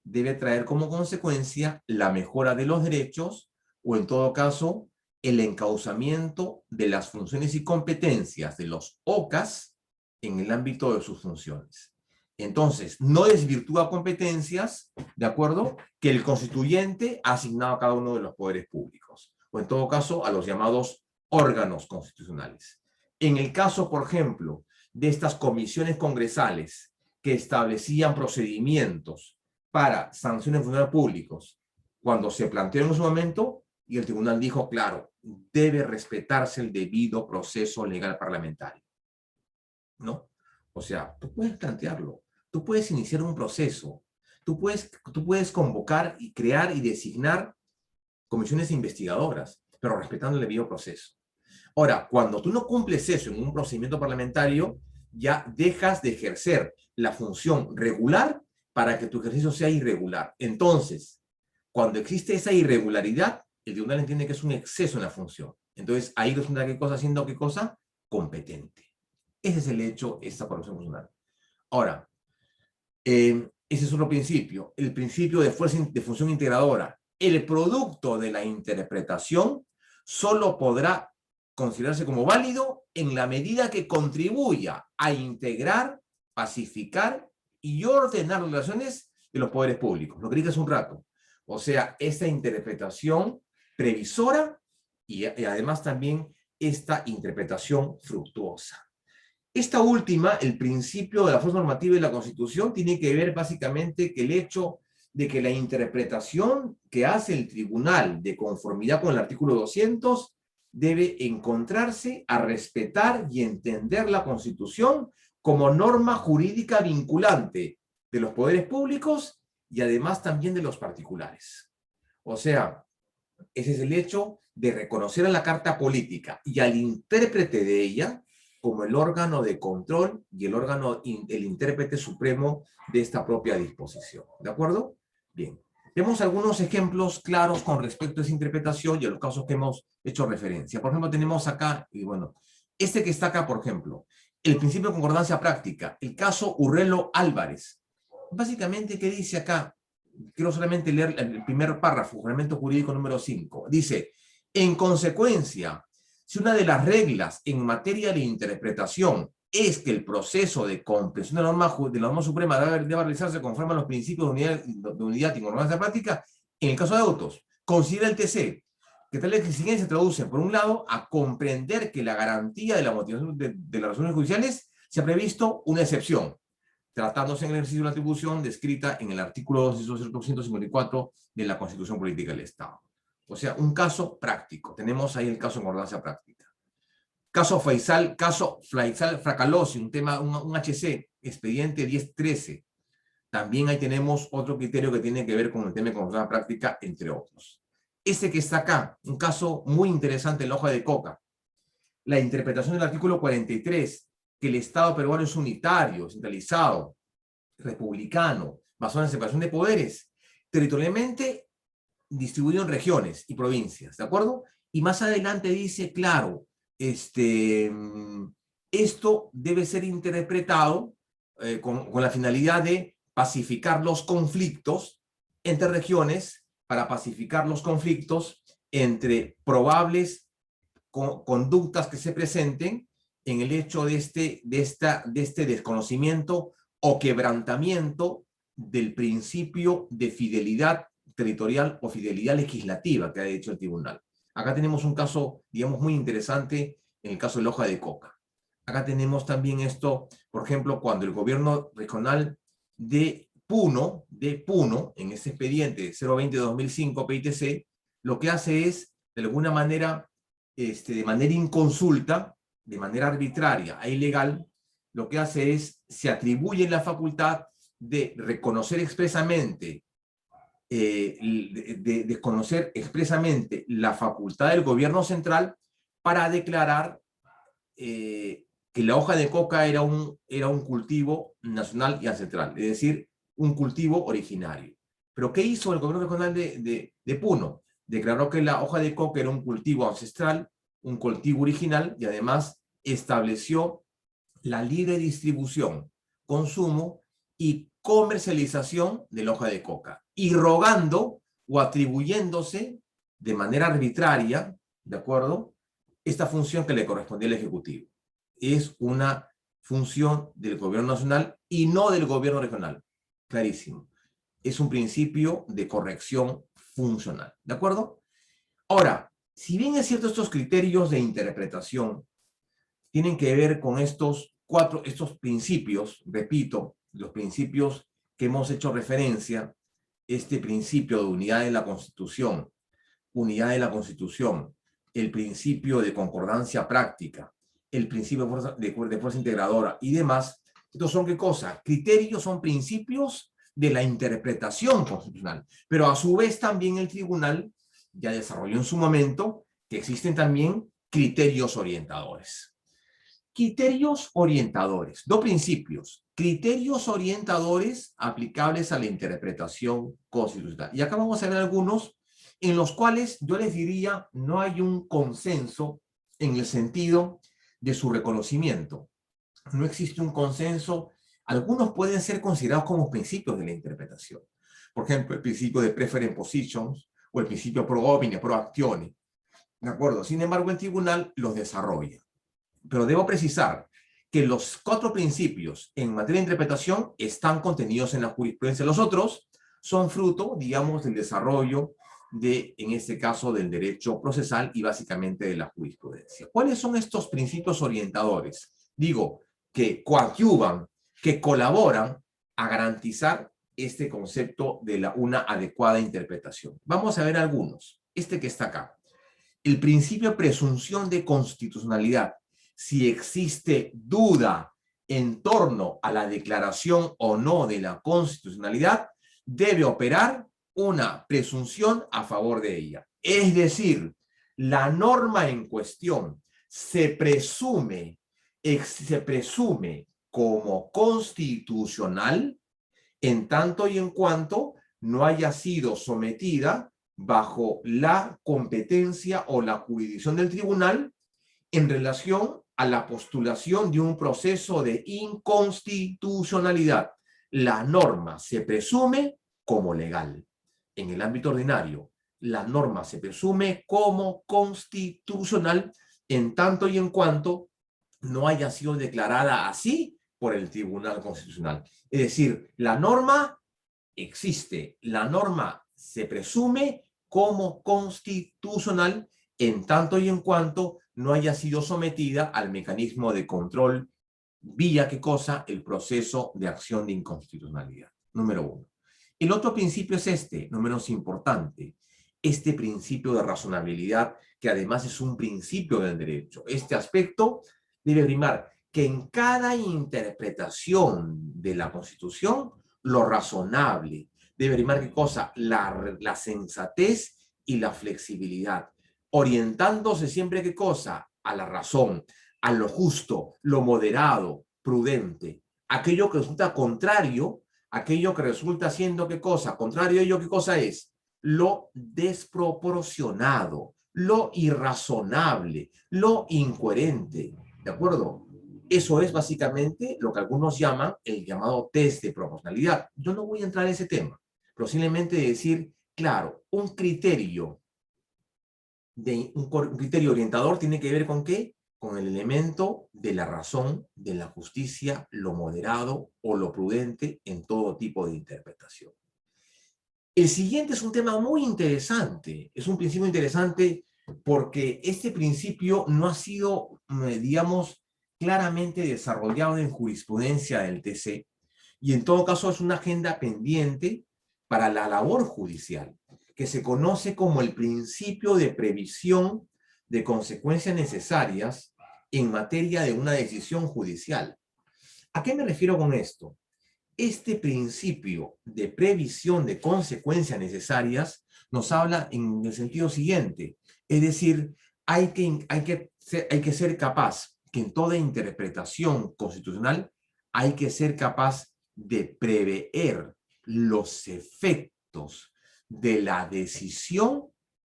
debe traer como consecuencia la mejora de los derechos o, en todo caso, el encauzamiento de las funciones y competencias de los OCAS en el ámbito de sus funciones. Entonces, no desvirtúa competencias, ¿de acuerdo?, que el constituyente ha asignado a cada uno de los poderes públicos, o en todo caso, a los llamados órganos constitucionales. En el caso, por ejemplo, de estas comisiones congresales que establecían procedimientos para sanciones de funcionarios públicos, cuando se plantearon en su momento, y el tribunal dijo, claro, debe respetarse el debido proceso legal parlamentario, ¿no? O sea, tú puedes plantearlo, tú puedes iniciar un proceso, tú puedes convocar y crear y designar comisiones investigadoras, pero respetando el debido proceso. Ahora, cuando tú no cumples eso en un procedimiento parlamentario, ya dejas de ejercer la función regular para que tu ejercicio sea irregular. Entonces, cuando existe esa irregularidad, el tribunal entiende que es un exceso en la función. Entonces, ahí resulta ¿qué cosa? Siendo ¿qué cosa? Competente. Ese es el hecho, esta corrupción funcional. Ahora, ese es otro principio, el principio de función integradora. El producto de la interpretación solo podrá considerarse como válido en la medida que contribuya a integrar, pacificar y ordenar las relaciones de los poderes públicos. Lo que dije hace un rato. O sea, esta interpretación previsora y además también esta interpretación fructuosa. Esta última, el principio de la fuerza normativa y la Constitución, tiene que ver básicamente que el hecho de que la interpretación que hace el tribunal de conformidad con el artículo 200 debe encontrarse a respetar y entender la Constitución como norma jurídica vinculante de los poderes públicos y además también de los particulares. O sea, ese es el hecho de reconocer a la Carta Política y al intérprete de ella como el órgano de control y el intérprete supremo de esta propia disposición. ¿De acuerdo? Bien. Vemos algunos ejemplos claros con respecto a esa interpretación y a los casos que hemos hecho referencia. Por ejemplo, tenemos acá, y bueno, este que está acá, por ejemplo, el principio de concordancia práctica, el caso Urrelo Álvarez. Básicamente, ¿qué dice acá? Quiero solamente leer el primer párrafo, reglamento jurídico número 5. Dice, en consecuencia, si una de las reglas en materia de interpretación es que el proceso de comprensión de la norma suprema debe realizarse conforme a los principios de unidad y concordancia práctica, en el caso de autos, considera el TC que tal exigencia se traduce, por un lado, a comprender que la garantía de la motivación de las resoluciones judiciales se ha previsto una excepción, tratándose en el ejercicio de una atribución descrita en el artículo 254 de la Constitución Política del Estado. O sea, un caso práctico. Tenemos ahí el caso de concordancia práctica. Caso Faisal Fracalosi, un HC, expediente 1013. También ahí tenemos otro criterio que tiene que ver con el tema de concordancia práctica, entre otros. Este que está acá, un caso muy interesante en la hoja de coca. La interpretación del artículo 43, que el Estado peruano es unitario, centralizado, republicano, basado en la separación de poderes, territorialmente distribuido en regiones y provincias, ¿de acuerdo? Y más adelante dice, claro, esto debe ser interpretado con la finalidad de pacificar los conflictos entre regiones, para pacificar los conflictos entre probables conductas que se presenten en el hecho de este desconocimiento o quebrantamiento del principio de fidelidad territorial o fidelidad legislativa que ha hecho el tribunal. Acá tenemos un caso, digamos, muy interesante en el caso de la hoja de coca. Acá tenemos también esto, por ejemplo, cuando el gobierno regional de Puno, en ese expediente 020-2005 PITC, lo que hace es, de alguna manera, de manera inconsulta, de manera arbitraria e ilegal, lo que hace es, se atribuye la facultad de reconocer expresamente, de conocer expresamente la facultad del gobierno central para declarar que la hoja de coca era un cultivo nacional y ancestral, es decir, un cultivo originario. ¿Pero qué hizo el gobierno regional de Puno? Declaró que la hoja de coca era un cultivo ancestral, un cultivo original, y además estableció la libre distribución, consumo y comercialización de la hoja de coca, y rogando o atribuyéndose de manera arbitraria, ¿de acuerdo?, esta función que le correspondía al Ejecutivo. Es una función del gobierno nacional y no del gobierno regional. Clarísimo. Es un principio de corrección funcional. ¿De acuerdo? Ahora, si bien es cierto, estos criterios de interpretación tienen que ver con estos principios, repito, los principios que hemos hecho referencia, este principio de unidad de la Constitución, el principio de concordancia práctica, el principio de fuerza integradora y demás. Estos son, ¿qué cosa? Criterios, son principios de la interpretación constitucional, pero a su vez también el tribunal ya desarrolló en su momento que existen también criterios orientadores. Criterios orientadores, dos principios, criterios orientadores aplicables a la interpretación constitucional. Y acá vamos a ver algunos en los cuales yo les diría no hay un consenso en el sentido de su reconocimiento. No existe un consenso. Algunos pueden ser considerados como principios de la interpretación. Por ejemplo, el principio de preferent positions o el principio pro homine, pro actione. ¿De acuerdo? Sin embargo, el tribunal los desarrolla. Pero debo precisar que los 4 principios en materia de interpretación están contenidos en la jurisprudencia. Los otros son fruto, digamos, del desarrollo en este caso, del derecho procesal y básicamente de la jurisprudencia. ¿Cuáles son estos principios orientadores? Digo, que coadyuvan, que colaboran a garantizar este concepto de una adecuada interpretación. Vamos a ver algunos. Este que está acá. El principio de presunción de constitucionalidad. Si existe duda en torno a la declaración o no de la constitucionalidad, debe operar una presunción a favor de ella. Es decir, la norma en cuestión se presume como constitucional en tanto y en cuanto no haya sido sometida bajo la competencia o la jurisdicción del tribunal en relación a la postulación de un proceso de inconstitucionalidad. La norma se presume como legal. En el ámbito ordinario, la norma se presume como constitucional en tanto y en cuanto no haya sido declarada así por el Tribunal Constitucional. Es decir, la norma existe, la norma se presume como constitucional en tanto y en cuanto no haya sido sometida al mecanismo de control vía, ¿qué cosa? El proceso de acción de inconstitucionalidad. Número 1. El otro principio es este, no menos importante, este principio de razonabilidad, que además es un principio del derecho. Este aspecto debe primar que en cada interpretación de la Constitución, lo razonable debe primar, ¿qué cosa? La sensatez y la flexibilidad, orientándose siempre, ¿qué cosa? A la razón, a lo justo, lo moderado, prudente. Aquello que resulta contrario, aquello que resulta siendo, ¿qué cosa? Contrario a ello, ¿qué cosa es? Lo desproporcionado, lo irrazonable, lo incoherente. ¿De acuerdo? Eso es básicamente lo que algunos llaman el llamado test de proporcionalidad. Yo no voy a entrar en ese tema, pero simplemente decir, claro, un criterio orientador tiene que ver ¿con qué? Con el elemento de la razón, de la justicia, lo moderado o lo prudente en todo tipo de interpretación. El siguiente es un tema muy interesante, es un principio interesante porque este principio no ha sido, digamos, claramente desarrollado en jurisprudencia del TC y en todo caso es una agenda pendiente para la labor judicial, que se conoce como el principio de previsión de consecuencias necesarias en materia de una decisión judicial. ¿A qué me refiero con esto? este principio de previsión de consecuencias necesarias nos habla en el sentido siguiente, es decir, hay que ser capaz que en toda interpretación constitucional hay que ser capaz de prever los efectos de la decisión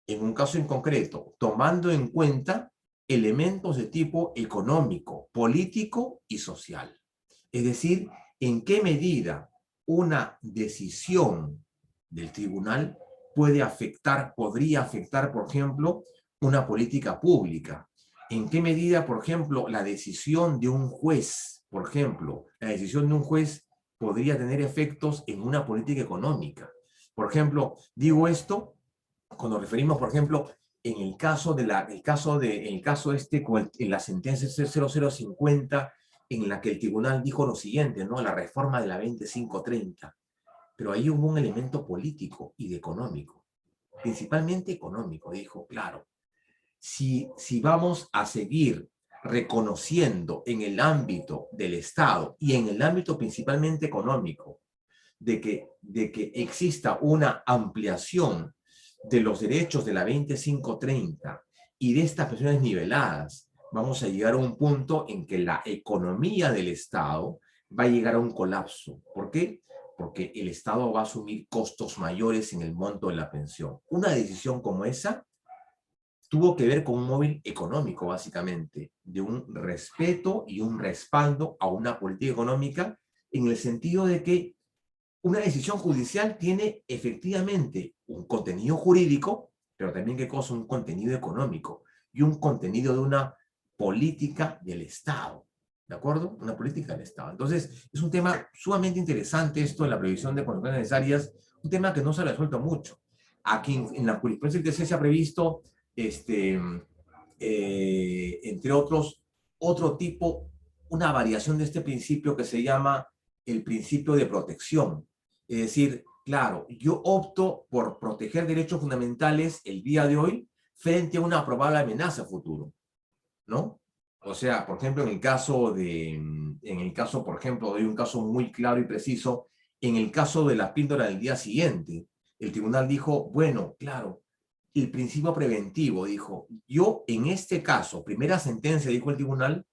en un caso en concreto, tomando en cuenta elementos de tipo económico, político y social. Es decir, en qué medida una decisión del tribunal podría afectar, por ejemplo, una política pública. En qué medida, por ejemplo, la decisión de un juez, por ejemplo, la decisión de un juez podría tener efectos en una política económica. Por ejemplo, digo esto cuando nos referimos, por ejemplo, en el caso en la sentencia 0050, en la que el tribunal dijo lo siguiente, ¿no? La reforma de la 2530. Pero ahí hubo un elemento político y de económico, principalmente económico. Dijo, claro, si vamos a seguir reconociendo en el ámbito del Estado y en el ámbito principalmente económico de que exista una ampliación de los derechos de la 2530 y de estas pensiones niveladas, vamos a llegar a un punto en que la economía del Estado va a llegar a un colapso. ¿Por qué? Porque el Estado va a asumir costos mayores en el monto de la pensión. Una decisión como esa tuvo que ver con un móvil económico, básicamente, de un respeto y un respaldo a una política económica en el sentido de que una decisión judicial tiene efectivamente un contenido jurídico, pero también ¿qué cosa? Un contenido económico y un contenido de una política del Estado, ¿de acuerdo? Una política del Estado. Entonces, es un tema sumamente interesante esto de la previsión de consecuencias necesarias, un tema que no se ha resuelto mucho. Aquí en la jurisprudencia que se ha previsto, entre otros, otro tipo, una variación de este principio que se llama el principio de protección. Es decir, claro, yo opto por proteger derechos fundamentales el día de hoy frente a una probable amenaza futuro, ¿no? O sea, por ejemplo, por ejemplo, doy un caso muy claro y preciso, en el caso de la píldora del día siguiente, el tribunal dijo, bueno, claro, el principio preventivo, dijo, yo en este caso, primera sentencia, dijo el tribunal,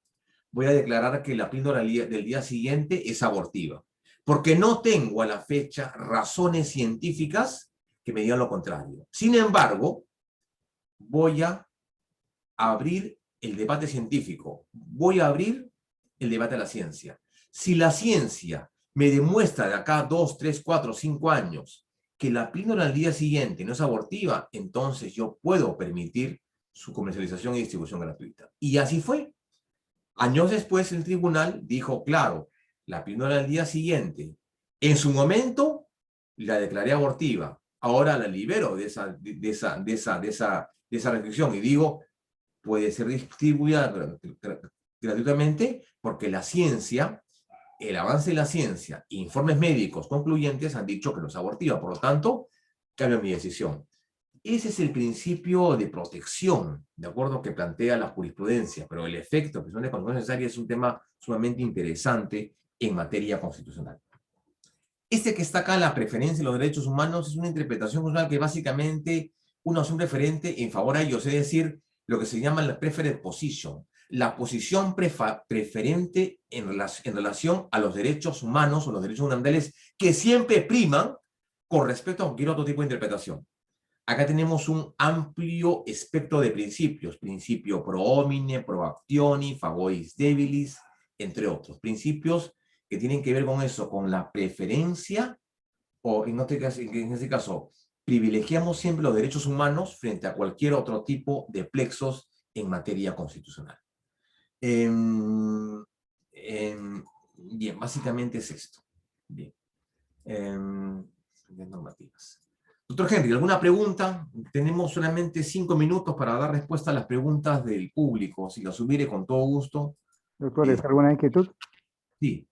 voy a declarar que la píldora del día siguiente es abortiva, porque no tengo a la fecha razones científicas que me digan lo contrario. Sin embargo, voy a abrir el debate científico, voy a abrir el debate de la ciencia. Si la ciencia me demuestra de acá 2, 3, 4, 5 años que la píldora al día siguiente no es abortiva, entonces yo puedo permitir su comercialización y distribución gratuita. Y así fue. Años después el tribunal dijo, claro, la píldora del día siguiente, en su momento la declaré abortiva, ahora la libero de esa restricción y digo, puede ser distribuida gratuitamente porque la ciencia, el avance de la ciencia, informes médicos concluyentes han dicho que no es abortiva, por lo tanto, cambio mi decisión. Ese es el principio de protección, de acuerdo que plantea la jurisprudencia, pero el efecto que son de consecuencias necesarias es un tema sumamente interesante en materia constitucional. Este que está acá, la preferencia de los derechos humanos, es una interpretación constitucional que básicamente uno es un referente en favor a ellos, es decir, lo que se llama la preferred position, la posición preferente en relación a los derechos humanos o los derechos fundamentales que siempre priman con respecto a cualquier otro tipo de interpretación. Acá tenemos un amplio espectro de principios, principio pro homine, pro actioni, favoris debilis, entre otros. Principios que tienen que ver con eso, con la preferencia, o en este caso, privilegiamos siempre los derechos humanos frente a cualquier otro tipo de plexos en materia constitucional. Bien, básicamente es esto. Bien. Normativas. Doctor Henry, ¿alguna pregunta? Tenemos solamente 5 minutos para dar respuesta a las preguntas del público. Si las hubiere, con todo gusto. Doctores, ¿alguna inquietud? Sí.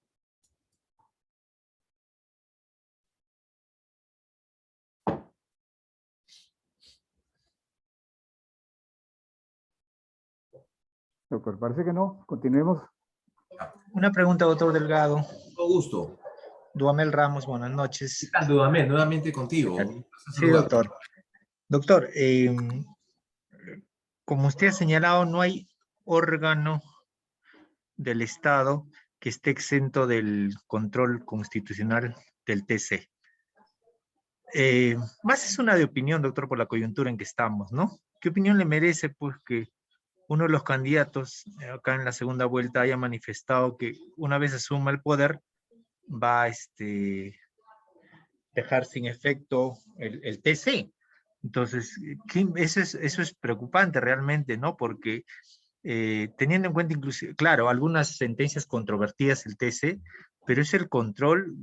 Doctor, parece que no. Continuemos. Una pregunta, doctor Delgado. Con todo gusto. Dudamel Ramos, buenas noches. Dudamel, nuevamente contigo. Sí, doctor. Doctor, como usted ha señalado, no hay órgano del Estado que esté exento del control constitucional del TC. Más es una de opinión, doctor, por la coyuntura en que estamos, ¿no? ¿Qué opinión le merece, pues, que uno de los candidatos acá en la segunda vuelta haya manifestado que una vez asuma el poder va a dejar sin efecto el TC? Entonces, eso es preocupante realmente, ¿no? Porque teniendo en cuenta inclusive, claro, algunas sentencias controvertidas el TC, pero es el control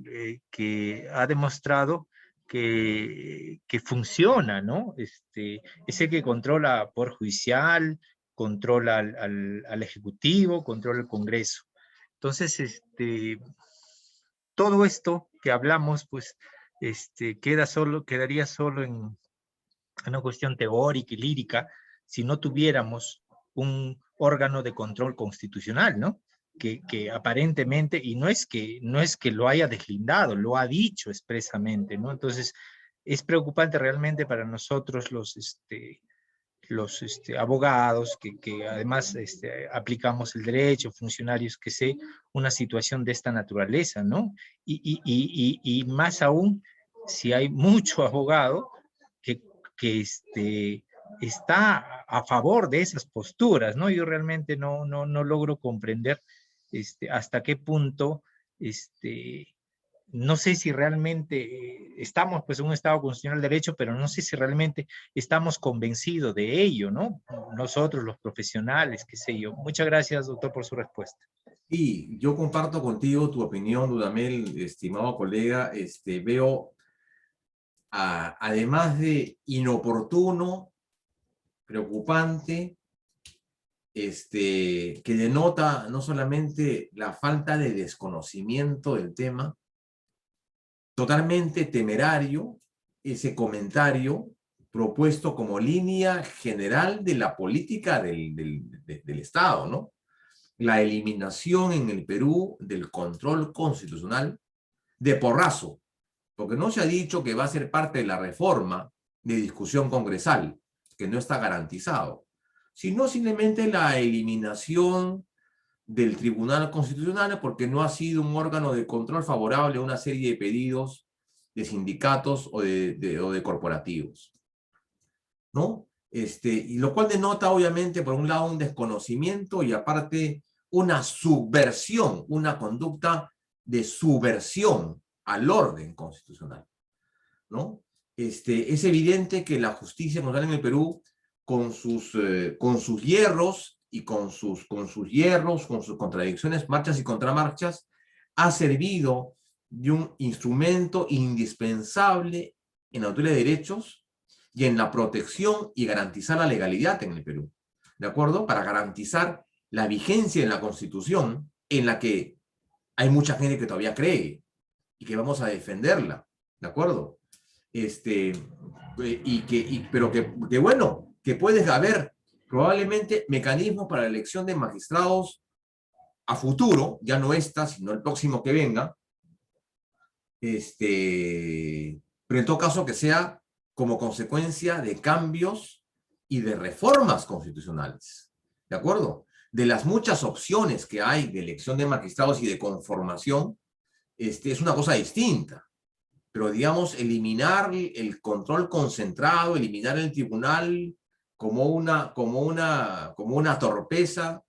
que ha demostrado que funciona, ¿no? Es el que controla Poder Judicial, controla al Ejecutivo, controla el Congreso. Entonces, todo esto que hablamos, pues, quedaría solo en una cuestión teórica y lírica si no tuviéramos un órgano de control constitucional, ¿no? Que aparentemente, y no es que lo haya deslindado, lo ha dicho expresamente, ¿no? Entonces, es preocupante realmente para nosotros los abogados, que además aplicamos el derecho, funcionarios que sé, una situación de esta naturaleza, ¿no? Y más aún, si hay mucho abogado que está a favor de esas posturas, ¿no? Yo realmente no logro comprender hasta qué punto, no sé si realmente estamos pues en un Estado constitucional de derecho, pero no sé si realmente estamos convencidos de ello, ¿no? Nosotros, los profesionales, qué sé yo. Muchas gracias, doctor, por su respuesta. Sí, yo comparto contigo tu opinión, Dudamel, estimado colega. Veo, además de inoportuno, preocupante, que denota no solamente la falta de desconocimiento del tema, totalmente temerario ese comentario propuesto como línea general de la política del Estado, ¿no? La eliminación en el Perú del control constitucional de porrazo, porque no se ha dicho que va a ser parte de la reforma de discusión congresal, que no está garantizado, sino simplemente la eliminación del Tribunal Constitucional porque no ha sido un órgano de control favorable a una serie de pedidos de sindicatos o de corporativos, ¿no? Y lo cual denota, obviamente, por un lado, un desconocimiento y aparte una subversión, una conducta de subversión al orden constitucional, ¿no? Es evidente que la justicia constitucional en el Perú, con sus hierros y con sus contradicciones, marchas y contramarchas, ha servido de un instrumento indispensable en la tutela de derechos y en la protección y garantizar la legalidad en el Perú, ¿de acuerdo? Para garantizar la vigencia en la Constitución, en la que hay mucha gente que todavía cree y que vamos a defenderla, ¿de acuerdo? Pero que bueno, que puede haber probablemente mecanismos para la elección de magistrados a futuro, ya no esta, sino el próximo que venga, pero en todo caso que sea como consecuencia de cambios y de reformas constitucionales, ¿de acuerdo? De las muchas opciones que hay de elección de magistrados y de conformación, es una cosa distinta. Pero digamos, eliminar el control concentrado, eliminar el tribunal como una torpeza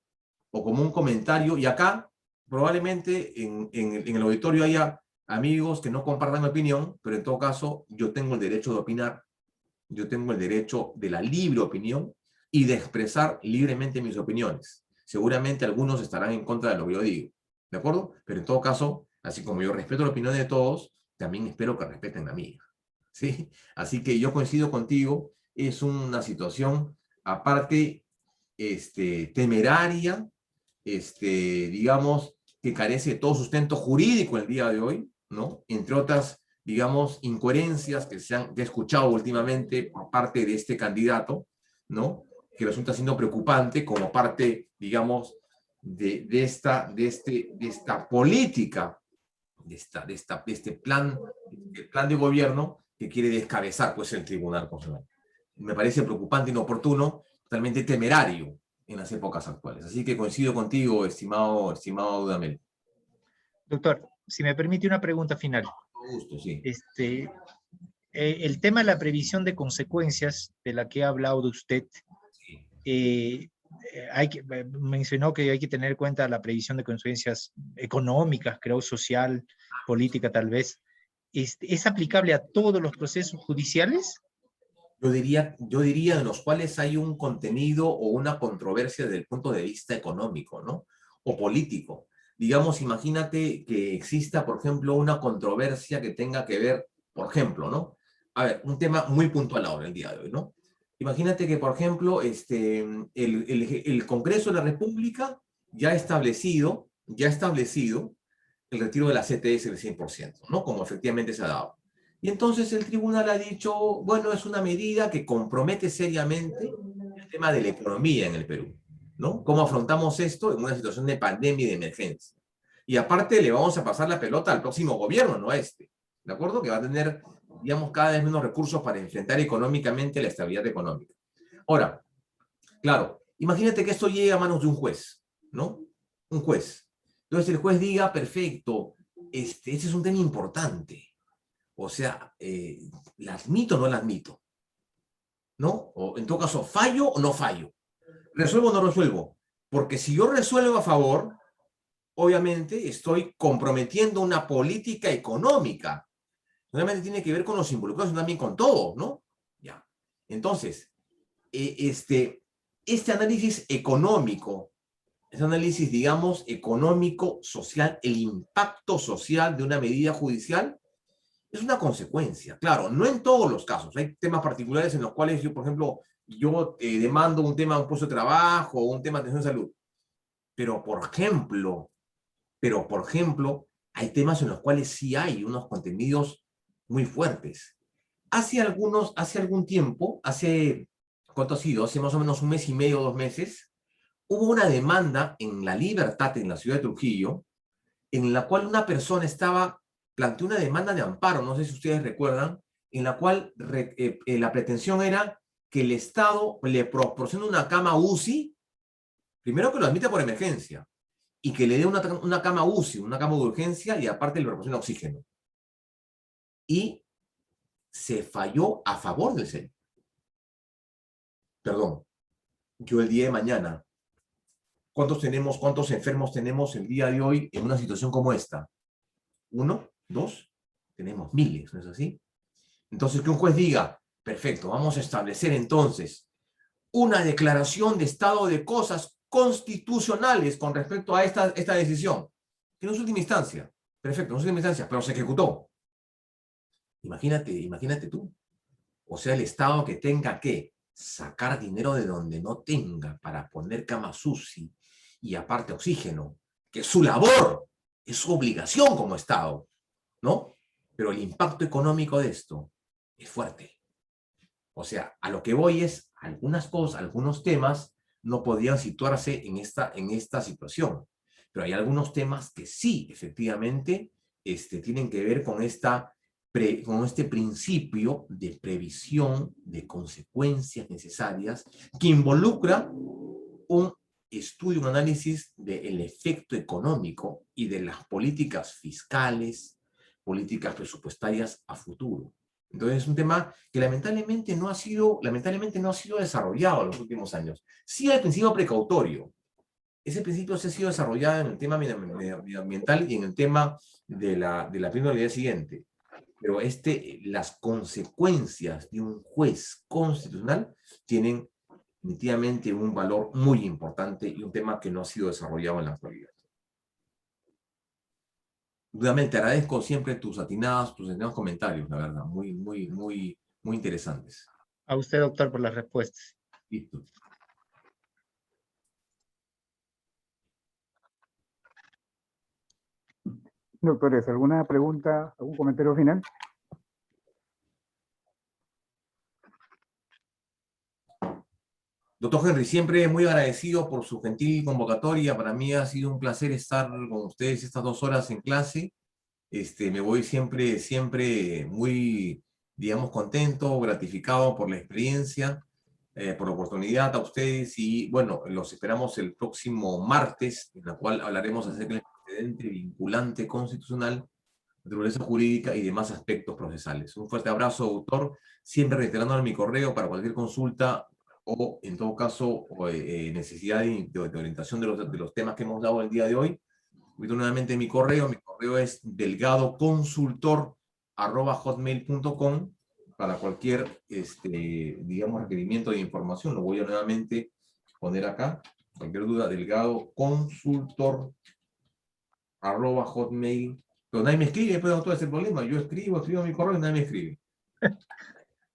o como un comentario, y acá probablemente en el auditorio haya amigos que no compartan mi opinión, pero en todo caso yo tengo el derecho de opinar, yo tengo el derecho de la libre opinión y de expresar libremente mis opiniones. Seguramente algunos estarán en contra de lo que yo digo, ¿de acuerdo? Pero en todo caso, así como yo respeto la opinión de todos, también espero que respeten la mía, ¿sí? Así que yo coincido contigo, es una situación aparte temeraria, digamos, que carece de todo sustento jurídico el día de hoy, ¿no? Entre otras, digamos, incoherencias que he escuchado últimamente por parte de este candidato, ¿no? Que resulta siendo preocupante como parte, digamos, de esta política este plan de gobierno que quiere descabezar pues, el Tribunal Constitucional. Me parece preocupante, inoportuno, totalmente temerario en las épocas actuales. Así que coincido contigo, estimado Dudamel. Doctor, si me permite una pregunta final. Con gusto, sí. El tema de la previsión de consecuencias de la que ha hablado de usted, mencionó que hay que tener en cuenta la previsión de consecuencias económicas, creo, social, política tal vez. ¿Es aplicable a todos los procesos judiciales? Yo diría en los cuales hay un contenido o una controversia desde el punto de vista económico, ¿no? O político. Digamos, imagínate que exista, por ejemplo, una controversia que tenga que ver, por ejemplo, ¿no? A ver, un tema muy puntual ahora, el día de hoy, ¿no? Imagínate que, por ejemplo, el Congreso de la República ya ha establecido el retiro de la CTS del 100%, ¿no? Como efectivamente se ha dado. Y entonces el tribunal ha dicho, bueno, es una medida que compromete seriamente el tema de la economía en el Perú, ¿no? ¿Cómo afrontamos esto en una situación de pandemia y de emergencia? Y aparte le vamos a pasar la pelota al próximo gobierno, no a este, ¿de acuerdo? Que va a tener, digamos, cada vez menos recursos para enfrentar económicamente la estabilidad económica. Ahora, claro, imagínate que esto llegue a manos de un juez, ¿no? Un juez. Entonces el juez diga, perfecto, este es un tema importante. O sea, ¿la admito o no la admito? ¿No? O en todo caso, ¿fallo o no fallo? ¿Resuelvo o no resuelvo? Porque si yo resuelvo a favor, obviamente estoy comprometiendo una política económica. Obviamente tiene que ver con los involucrados y también con todo, ¿no? Ya. Entonces, este análisis económico, ese análisis, digamos, económico, social, el impacto social de una medida judicial, es una consecuencia, claro, no en todos los casos. Hay temas particulares en los cuales yo, por ejemplo, demando un tema de un puesto de trabajo o un tema de atención de salud. Pero, por ejemplo, hay temas en los cuales sí hay unos contenidos muy fuertes. Hace algún tiempo, ¿cuánto ha sido? Hace más o menos un mes y medio, 2 meses, hubo una demanda en La Libertad, en la ciudad de Trujillo, en la cual una persona planteó una demanda de amparo, no sé si ustedes recuerdan, en la cual la pretensión era que el Estado le proporcione una cama UCI, primero que lo admita por emergencia, y que le dé una cama UCI, una cama de urgencia, y aparte le proporciona oxígeno. Y se falló a favor del CEN. Perdón, yo el día de mañana, ¿cuántos enfermos tenemos el día de hoy en una situación como esta? 1, 2, tenemos miles, ¿no es así? Entonces, que un juez diga, perfecto, vamos a establecer entonces una declaración de estado de cosas constitucionales con respecto a esta decisión, que no es última instancia, perfecto, no es última instancia, pero se ejecutó. Imagínate tú. O sea, el Estado que tenga que sacar dinero de donde no tenga para poner camas UCI y aparte oxígeno, que es su labor, es su obligación como Estado, ¿no? Pero el impacto económico de esto es fuerte. O sea, a lo que voy es, algunas cosas, algunos temas no podían situarse en esta situación. Pero hay algunos temas que sí, efectivamente, tienen que ver con este principio de previsión de consecuencias necesarias que involucra un estudio, un análisis del efecto económico y de las políticas fiscales, políticas presupuestarias a futuro. Entonces es un tema que lamentablemente no ha sido desarrollado en los últimos años. Sí hay el principio precautorio. Ese principio se ha sido desarrollado en el tema medioambiental y en el tema de la penalidad siguiente. Pero las consecuencias de un juez constitucional tienen definitivamente un valor muy importante y un tema que no ha sido desarrollado en la actualidad. Realmente agradezco siempre tus atinados comentarios, la verdad, muy interesantes. A usted, doctor, por las respuestas. Listo. Doctores, ¿alguna pregunta, algún comentario final? Doctor Henry, siempre muy agradecido por su gentil convocatoria. Para mí ha sido un placer estar con ustedes estas 2 horas en clase. me voy siempre muy, digamos, contento, gratificado por la experiencia, por la oportunidad a ustedes y bueno, los esperamos el próximo martes, en la cual hablaremos acerca del precedente vinculante constitucional, naturaleza jurídica y demás aspectos procesales. Un fuerte abrazo, doctor, siempre reiterando mi correo para cualquier consulta o, en todo caso, necesidad de orientación de los temas que hemos dado el día de hoy. Repito nuevamente mi correo es delgadoconsultor@hotmail.com para cualquier, digamos, requerimiento de información. Lo voy a nuevamente poner acá. Cualquier duda, delgadoconsultor@hotmail. Pero nadie me escribe, pues, doctor, ese es el problema. Yo escribo mi correo y nadie me escribe.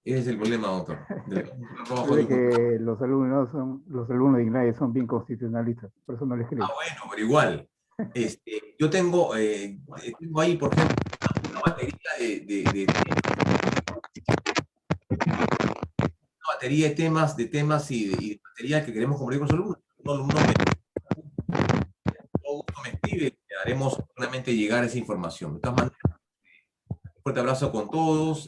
Ese es el problema, doctor. Desde que los alumnos de IGNAE son bien constitucionalistas, por eso no les creo. Ah, bueno, pero igual. Yo tengo ahí, por ejemplo, una batería de temas y de material que queremos compartir con los alumnos. Todo gusto me escribe, le haremos seguramente llegar esa información. De todas maneras, un fuerte abrazo con todos,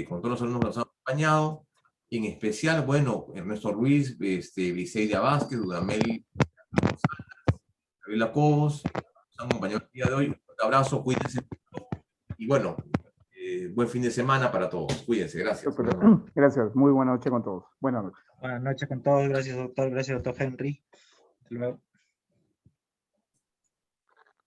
con todos los alumnos que nos han acompañado, y en especial, bueno, Ernesto Ruiz, Briseida Vázquez, Dudamel, Gabriela Cobos, nos han acompañado el día de hoy. Un fuerte abrazo, cuídense, y bueno, buen fin de semana para todos. Cuídense, gracias. Gracias, muy buena noche con todos. Buenas noches. Buenas noches con todos, gracias doctor Henry. Hasta luego.